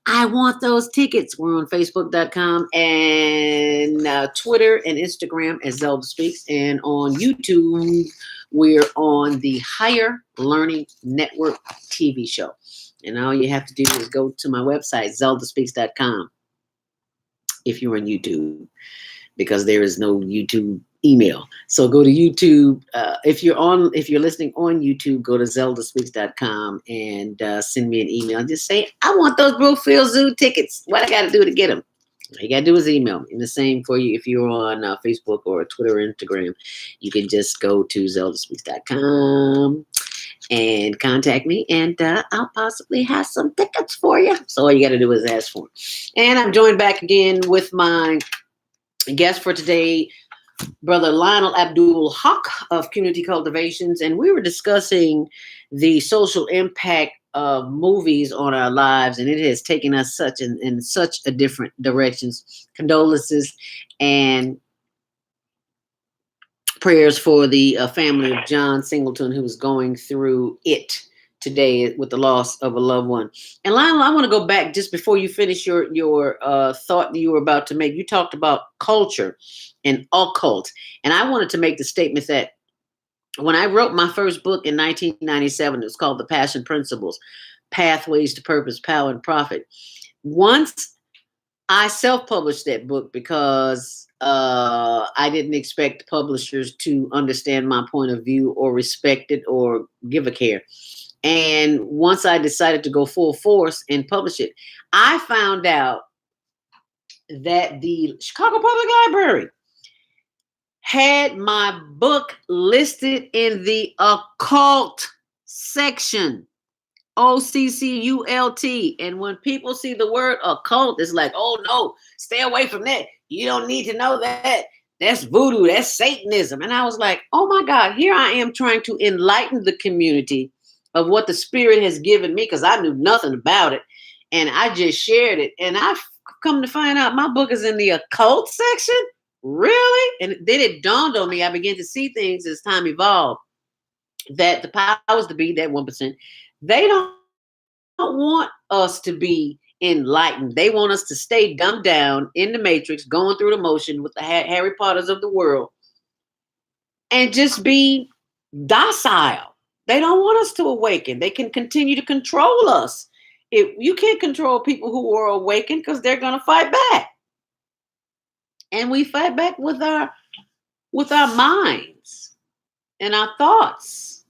I want those tickets. We're on Facebook.com and Twitter and Instagram as Zelda Speaks. And on YouTube, we're on the Higher Learning Network TV show. And all you have to do is go to my website, zeldaspeaks.com, if you're on YouTube, because there is no YouTube email. So go to YouTube. If you're listening on YouTube, go to zeldaspeaks.com and send me an email and just say, I want those Brookfield Zoo tickets. What I got to do to get them? All you got to do is email me. And the same for you if you're on Facebook or Twitter or Instagram. You can just go to zeldaspeaks.com and contact me, and I'll possibly have some tickets for you. So all you got to do is ask for them. And I'm joined back again with my guest for today, Brother Lionel Abdul Haq of Community Cultivations, and we were discussing the social impact of movies on our lives, and it has taken us in such a different directions. Condolences and prayers for the family of John Singleton, who was going through it today with the loss of a loved one. And Lionel, I want to go back just before you finish your thought that you were about to make. You talked about culture and occult. And I wanted to make the statement that when I wrote my first book in 1997, it was called The Passion Principles, Pathways to Purpose, Power, and Profit. Once I self-published that book because I didn't expect publishers to understand my point of view or respect it or give a care. And once I decided to go full force and publish it, I found out that the Chicago Public Library had my book listed in the occult section, OCCULT. And when people see the word occult, it's like, oh no, stay away from that. You don't need to know that. That's voodoo, that's Satanism. And I was like, oh my God, here I am trying to enlighten the community of what the Spirit has given me, because I knew nothing about it. And I just shared it. And I've come to find out my book is in the occult section. Really? And then it dawned on me. I began to see things as time evolved, that the powers to be, that 1%, they don't want us to be enlightened. They want us to stay dumbed down in the matrix, going through the motion with the Harry Potters of the world, and just be docile. They don't want us to awaken. They can continue to control us. You can't control people who are awakened, because they're going to fight back. And we fight back with our minds and our thoughts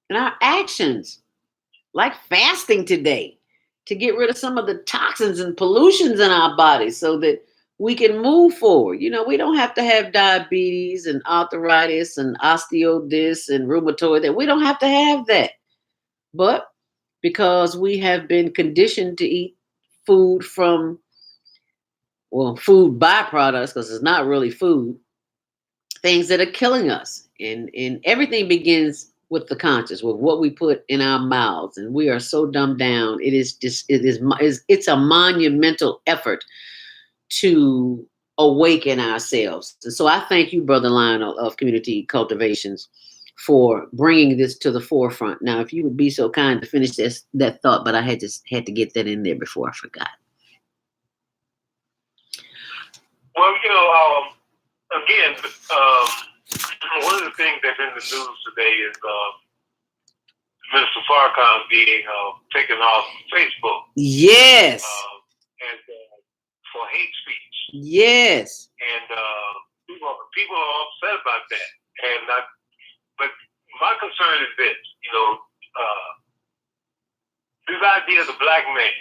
and our actions, like fasting today to get rid of some of the toxins and pollutions in our bodies so that we can move forward. You know, we don't have to have diabetes and arthritis and osteo and rheumatoid. That we don't have to have that. But because we have been conditioned to eat food from, well, food byproducts, because it's not really food, things that are killing us. And everything begins with the conscious, with what we put in our mouths. And we are so dumbed down. It's a monumental effort to awaken ourselves. And so I thank you, Brother Lionel of Community Cultivations, for bringing this to the forefront. Now, if you would be so kind to finish that thought, but I had to get that in there before I forgot. Well, you know, again, one of the things that's in the news today is Minister Farrakhan being taken off Facebook. Yes. And for hate speech. Yes. And people are upset about that. But my concern is this, you know, this idea of the black man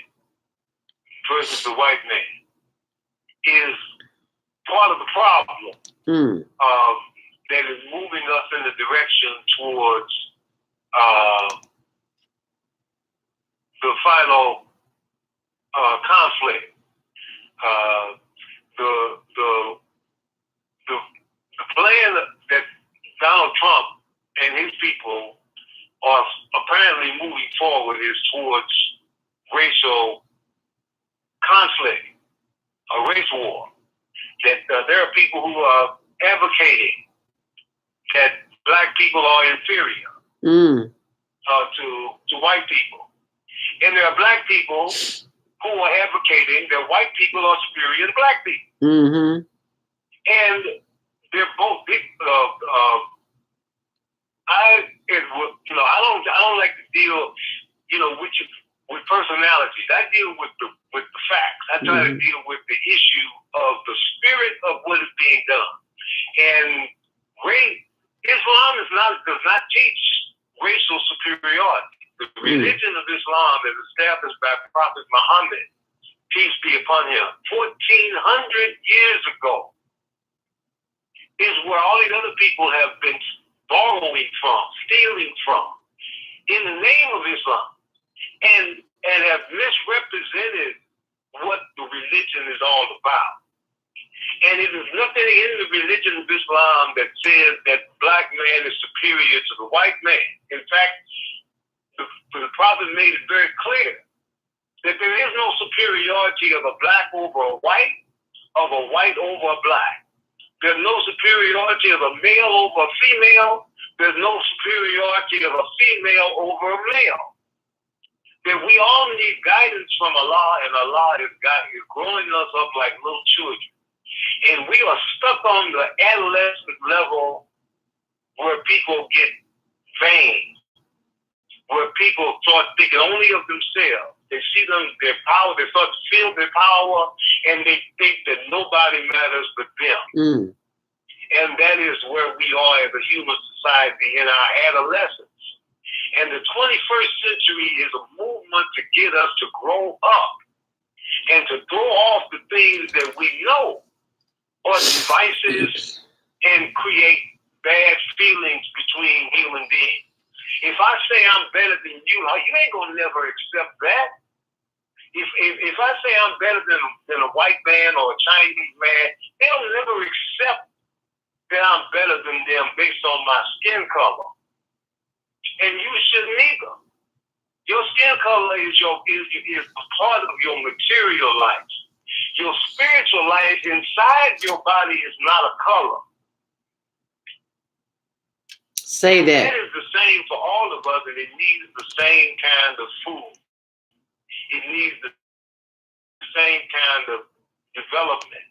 versus the white man is part of the problem that is moving us in the direction towards the final conflict. The plan that Donald Trump and his people are apparently forward is towards racial conflict, a race war. That there are people who are advocating that black people are inferior to white people. And there are black people who are advocating that white people are superior to black people. Mm-hmm. And they're both big. I don't like to deal, with personalities. I deal with the facts. I try to deal with the issue of the spirit of what is being done. And Islam does not teach racial superiority. The religion of Islam is established by Prophet Muhammad, peace be upon him, 1,400 years ago, is where all these other people have been borrowing from, stealing from, in the name of Islam, and have misrepresented what the religion is all about. And it is nothing in the religion of Islam that says that black man is superior to the white man. In fact, the Prophet made it very clear that there is no superiority of a black over a white, of a white over a black. There's no superiority of a male over a female. There's no superiority of a female over a male. That we all need guidance from Allah, and Allah is growing us up like little children. And we are stuck on the adolescent level where people get vain, where people start thinking only of themselves. They see their power, they start to feel their power, and they think that nobody matters but them. And that is where we are as a human society in our adolescence. And the 21st century is a movement to get us to grow up and to throw off the things that we know are devices and create bad feelings between human beings. If I say I'm better than you ain't gonna never accept that. If I say I'm better than a white man or a Chinese man, they'll never accept that I'm better than them based on my skin color. And you shouldn't either. Your skin color is a part of your material life. Your spiritual life inside your body is not a color. Say that. That is the same for all of us, and it needs the same kind of food. It needs the same kind of development.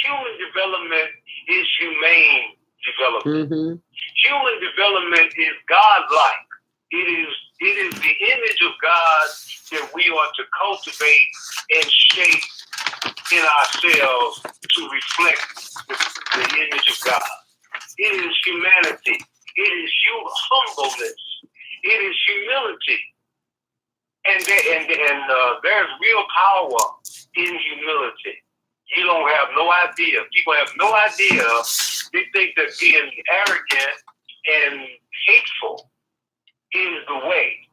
Human development is humane development. Human development is God-like. It is the image of God that we are to cultivate and shape in ourselves to reflect the image of God. It is humanity. It is humbleness. It is humility. And there's real power in humility. You don't have no idea. People have no idea. They think that being arrogant and hateful is the way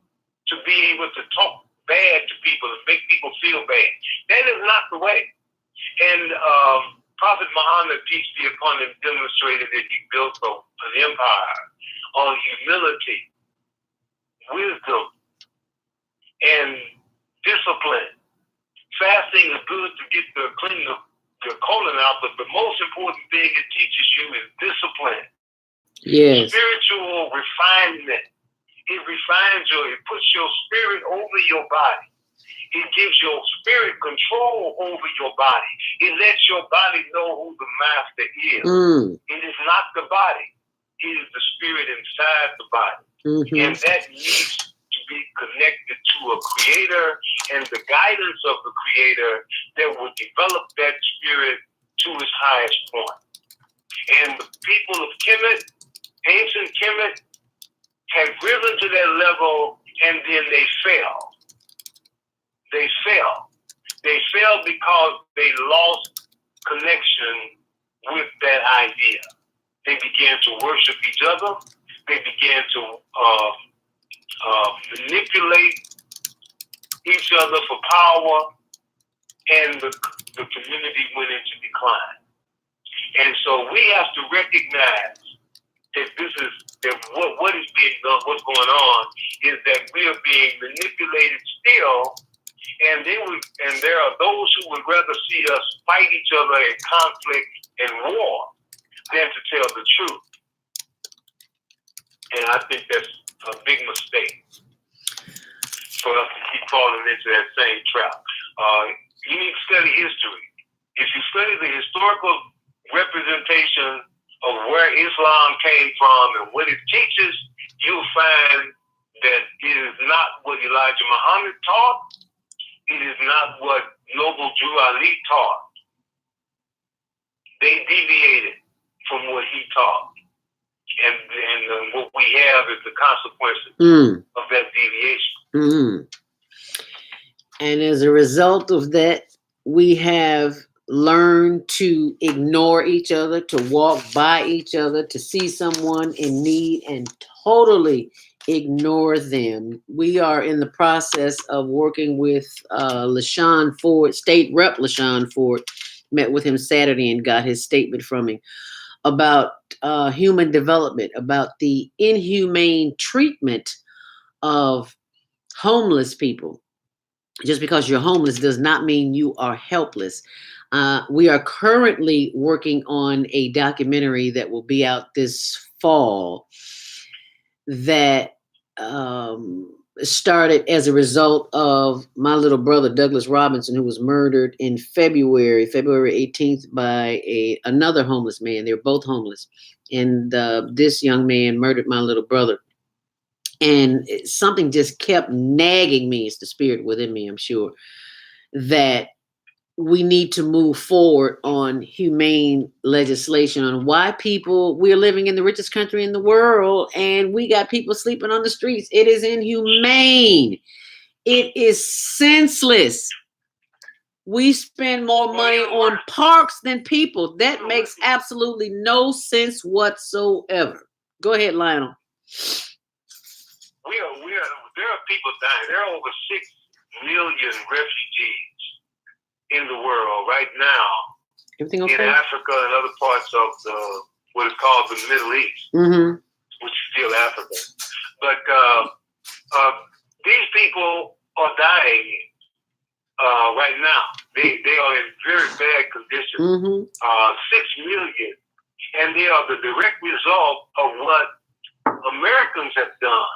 to be able to talk bad to people and make people feel bad. That is not the way. And Prophet Muhammad, peace be upon him, demonstrated that he built an empire on humility, wisdom, and discipline. Fasting is good to get clean the colon out, but the most important thing it teaches you is discipline. Yes. Spiritual refinement. It refines it puts your spirit over your body. It gives your spirit control over your body. It lets your body know who the master is. It is not the body. It is the spirit inside the body. And that needs to be connected to a creator and the guidance of the creator that will develop that spirit to its highest point. And the people of Kemet, ancient Kemet, had risen to that level, and then they fell. They fell. They fell because they lost connection with that idea. They began to worship each other. They began to manipulate each other for power, and the community went into decline. And so we have to recognize what is being done, what's going on is that we are being manipulated still, and there are those who would rather see us fight each other in conflict and war than to tell the truth. And I think that's a big mistake for us to keep falling into that same trap. You need to study history. If you study the historical representation of where Islam came from and what it teaches, you'll find that it is not what Elijah Muhammad taught. It is not what Noble Drew Ali taught. They deviated from what he taught. And what we have is the consequences of that deviation. Mm. And as a result of that, we have learned to ignore each other, to walk by each other, to see someone in need and totally ignore them. We are in the process of working with LaShawn Ford, State Rep LaShawn Ford. Met with him Saturday and got his statement from him about human development, about the inhumane treatment of homeless people. Just because you're homeless does not mean you are helpless. We are currently working on a documentary that will be out this fall that started as a result of my little brother, Douglas Robinson, who was murdered in February 18th by another homeless man. They were both homeless. And this young man murdered my little brother. And something just kept nagging me. It's the spirit within me, I'm sure, that we need to move forward on humane legislation on why we're living in the richest country in the world and we got people sleeping on the streets. It is inhumane. It is senseless. We spend more money on parks than people. That makes absolutely no sense whatsoever. Go ahead, Lionel. There are people dying. There are over 6 million refugees in the world right now. Everything okay? In Africa and other parts of what is called the Middle East, which is still Africa. But these people are dying right now. They are in very bad condition. 6 million. And they are the direct result of what Americans have done,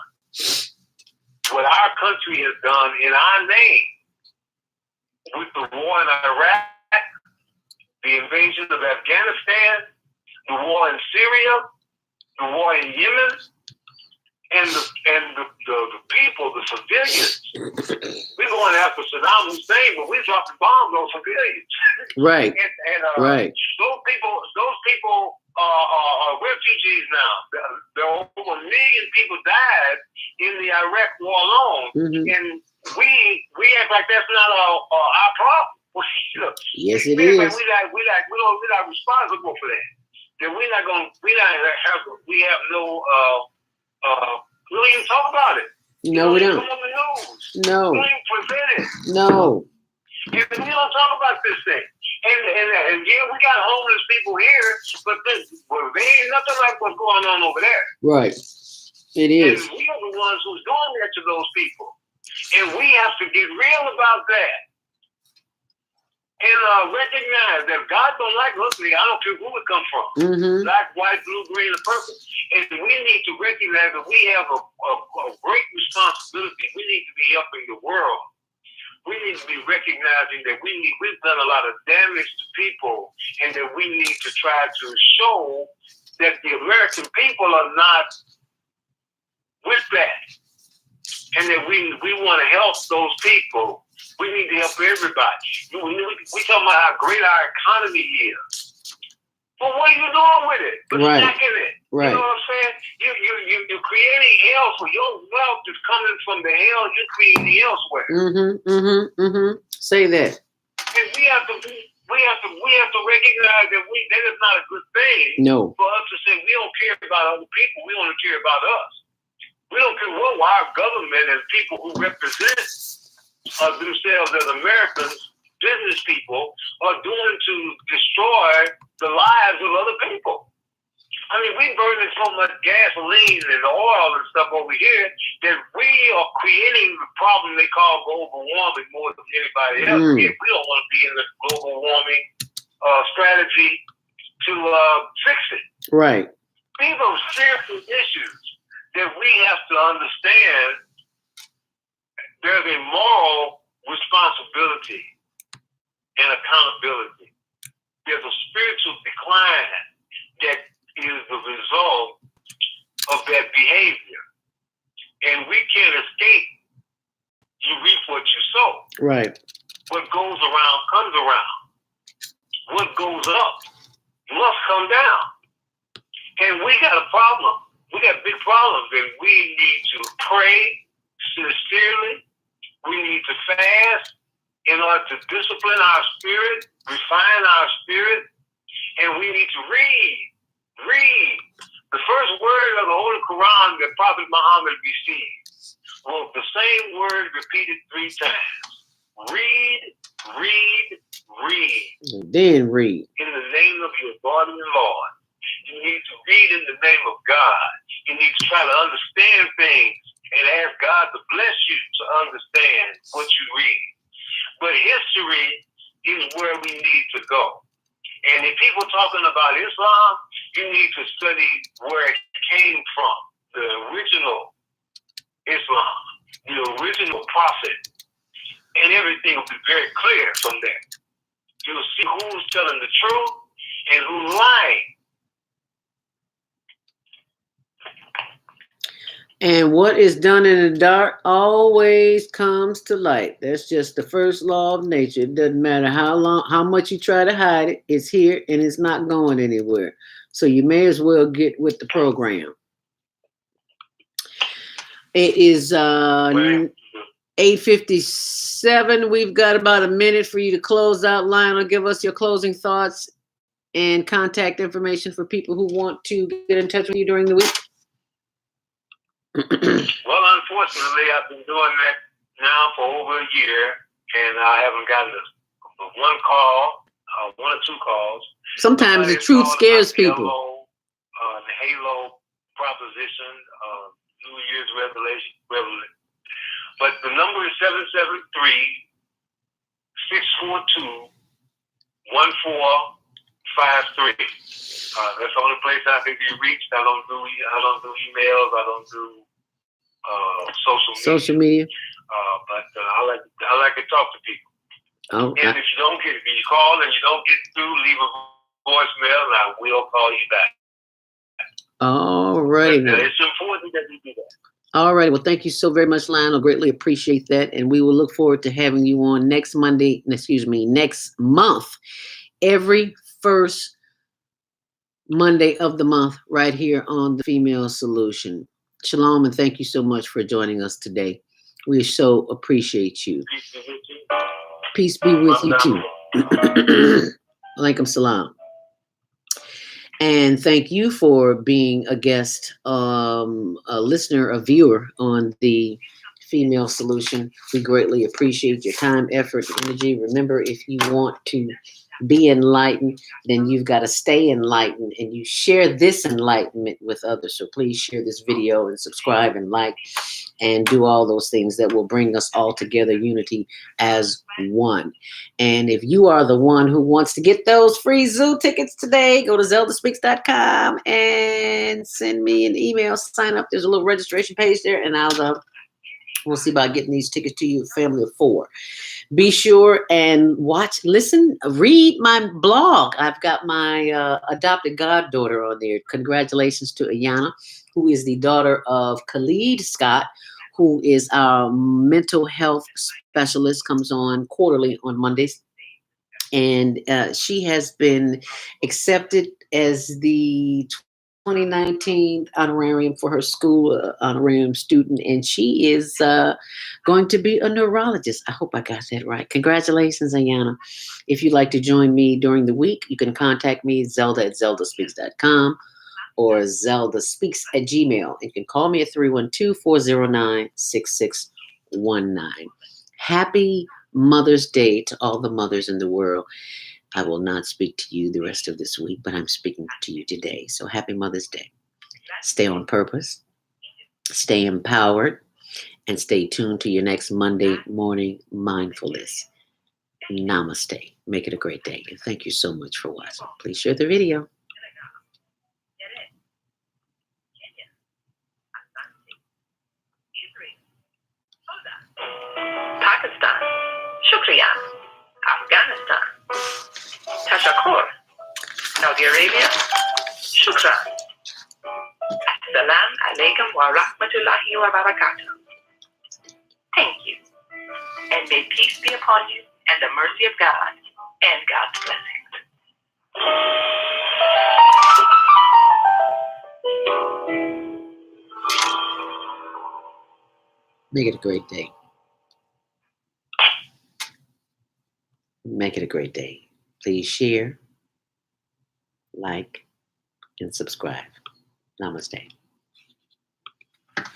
what our country has done in our name with the war in Iraq, the invasion of Afghanistan, the war in Syria, the war in Yemen, and the people, the civilians. We're going after Saddam Hussein, but we're dropping bombs on civilians. Right. Right. Those people are refugees now. There are over 1 million people died in the Iraq war alone, and we act like that's not our problem. Yes, it is. We're not responsible for that. Then we don't even talk about it. No, we don't. Come on the news. No. We don't even present it. No. And we don't talk about this thing. And yeah, we got homeless people here, but there ain't nothing like what's going on over there. Right. It is. And we are the ones who's doing that to those people. And we have to get real about that. And recognize that God don't like ugly. I don't care who it comes from. Black, white, blue, green, or purple. And we need to recognize that we have a great responsibility. We need to be helping the world. We need to be recognizing that we've done a lot of damage to people, and that we need to try to show that the American people are not with that, and that we want to help those people. We need to help everybody. We talking about how great our economy is. But what are you doing with it? But stacking it. Right. You know what I'm saying? You're creating hell, so your wealth is coming from the hell you're creating elsewhere. Say that. And we have to recognize that that is not a good thing. No. For us to say we don't care about other people, we only care about us. We don't care what our government and people who represent themselves as Americans, business people, are doing to destroy the lives of other people. I mean, we burning so much much gasoline and oil and stuff over here that we are creating the problem they call global warming more than anybody else. We don't want to be in the global warming strategy to fix it. Right. These are serious issues that we have to understand. There's a moral responsibility and accountability. There's a spiritual decline that is the result of that behavior. And we can't escape. You reap what you sow. Right. What goes around comes around. What goes up must come down. And we got a problem. We got big problems, and we need to pray sincerely. We need to fast in order to discipline our spirit, refine our spirit, and we need to read. The first word of the Holy Quran that Prophet Muhammad received was the same word repeated 3 times. Read. Then read. In the name of your God and Lord. You need to read in the name of God. You need to try to understand things and ask God to bless you to understand what you read. But history is where we need to go. And if people talking about Islam, you need to study where it came from. The original Islam, the original prophet. And everything will be very clear from there. You'll see who's telling the truth and who's lying. And what is done in the dark always comes to light. That's just the first law of nature. It doesn't matter how much you try to hide it, it's here and it's not going anywhere. So you may as well get with the program. It is 8:57. We've got about a minute for you to close out. Lionel, give us your closing thoughts and contact information for people who want to get in touch with you during the week. Well, unfortunately, I've been doing that now for over a year, and I haven't gotten one call, 1 or 2 calls. Sometimes the truth scares people. The Halo proposition, New Year's revelation. But the number is 773-642-1453. That's the only place I can be reached. I don't do emails. I don't do social media. But I like to talk to people. Oh, and if you don't get, if you call and you don't get through, leave a voicemail, and I will call you back. All right. It's important that you do that. All right. Well, thank you so very much, Lionel. Greatly appreciate that, and we will look forward to having you on next month, every first Monday of the month, right here on The Female Solution. Shalom, and thank you so much for joining us today. We so appreciate you. Peace be with you too. Alaikum salam. And thank you for being a guest, a listener, a viewer on The Female Solution. We greatly appreciate your time, effort, and energy. Remember, if you want to be enlightened, then you've got to stay enlightened, and you share this enlightenment with others. So please share this video and subscribe and like and do all those things that will bring us all together, unity as one. And if you are the one who wants to get those free zoo tickets today, go to zeldaspeaks.com and send me an email, sign up. There's a little registration page there, and we'll see about getting these tickets to you, a family of 4. Be sure and watch, listen, read my blog. I've got my adopted goddaughter on there. Congratulations to Ayana, who is the daughter of Khalid Scott, who is our mental health specialist, comes on quarterly on Mondays. And she has been accepted as the 2019 honorarium for her school, honorarium student, and she is going to be a neurologist. I hope I got that right. Congratulations, Ayana. If you'd like to join me during the week, you can contact me, zelda@zeldaspeaks.com or zeldaspeaks@gmail. You can call me at 312-409-6619. Happy Mother's Day to all the mothers in the world. I will not speak to you the rest of this week, but I'm speaking to you today. So happy Mother's Day. Stay on purpose, stay empowered, and stay tuned to your next Monday morning mindfulness. Namaste. Make it a great day. And thank you so much for watching. Please share the video. Pakistan, Shukriya, Afghanistan, Tashakur, Saudi Arabia, Shukran. Assalamu alaikum wa rahmatullahi wa barakatuh. Thank you. And may peace be upon you and the mercy of God and God's blessings. Make it a great day. Make it a great day. Please share, like, and subscribe. Namaste.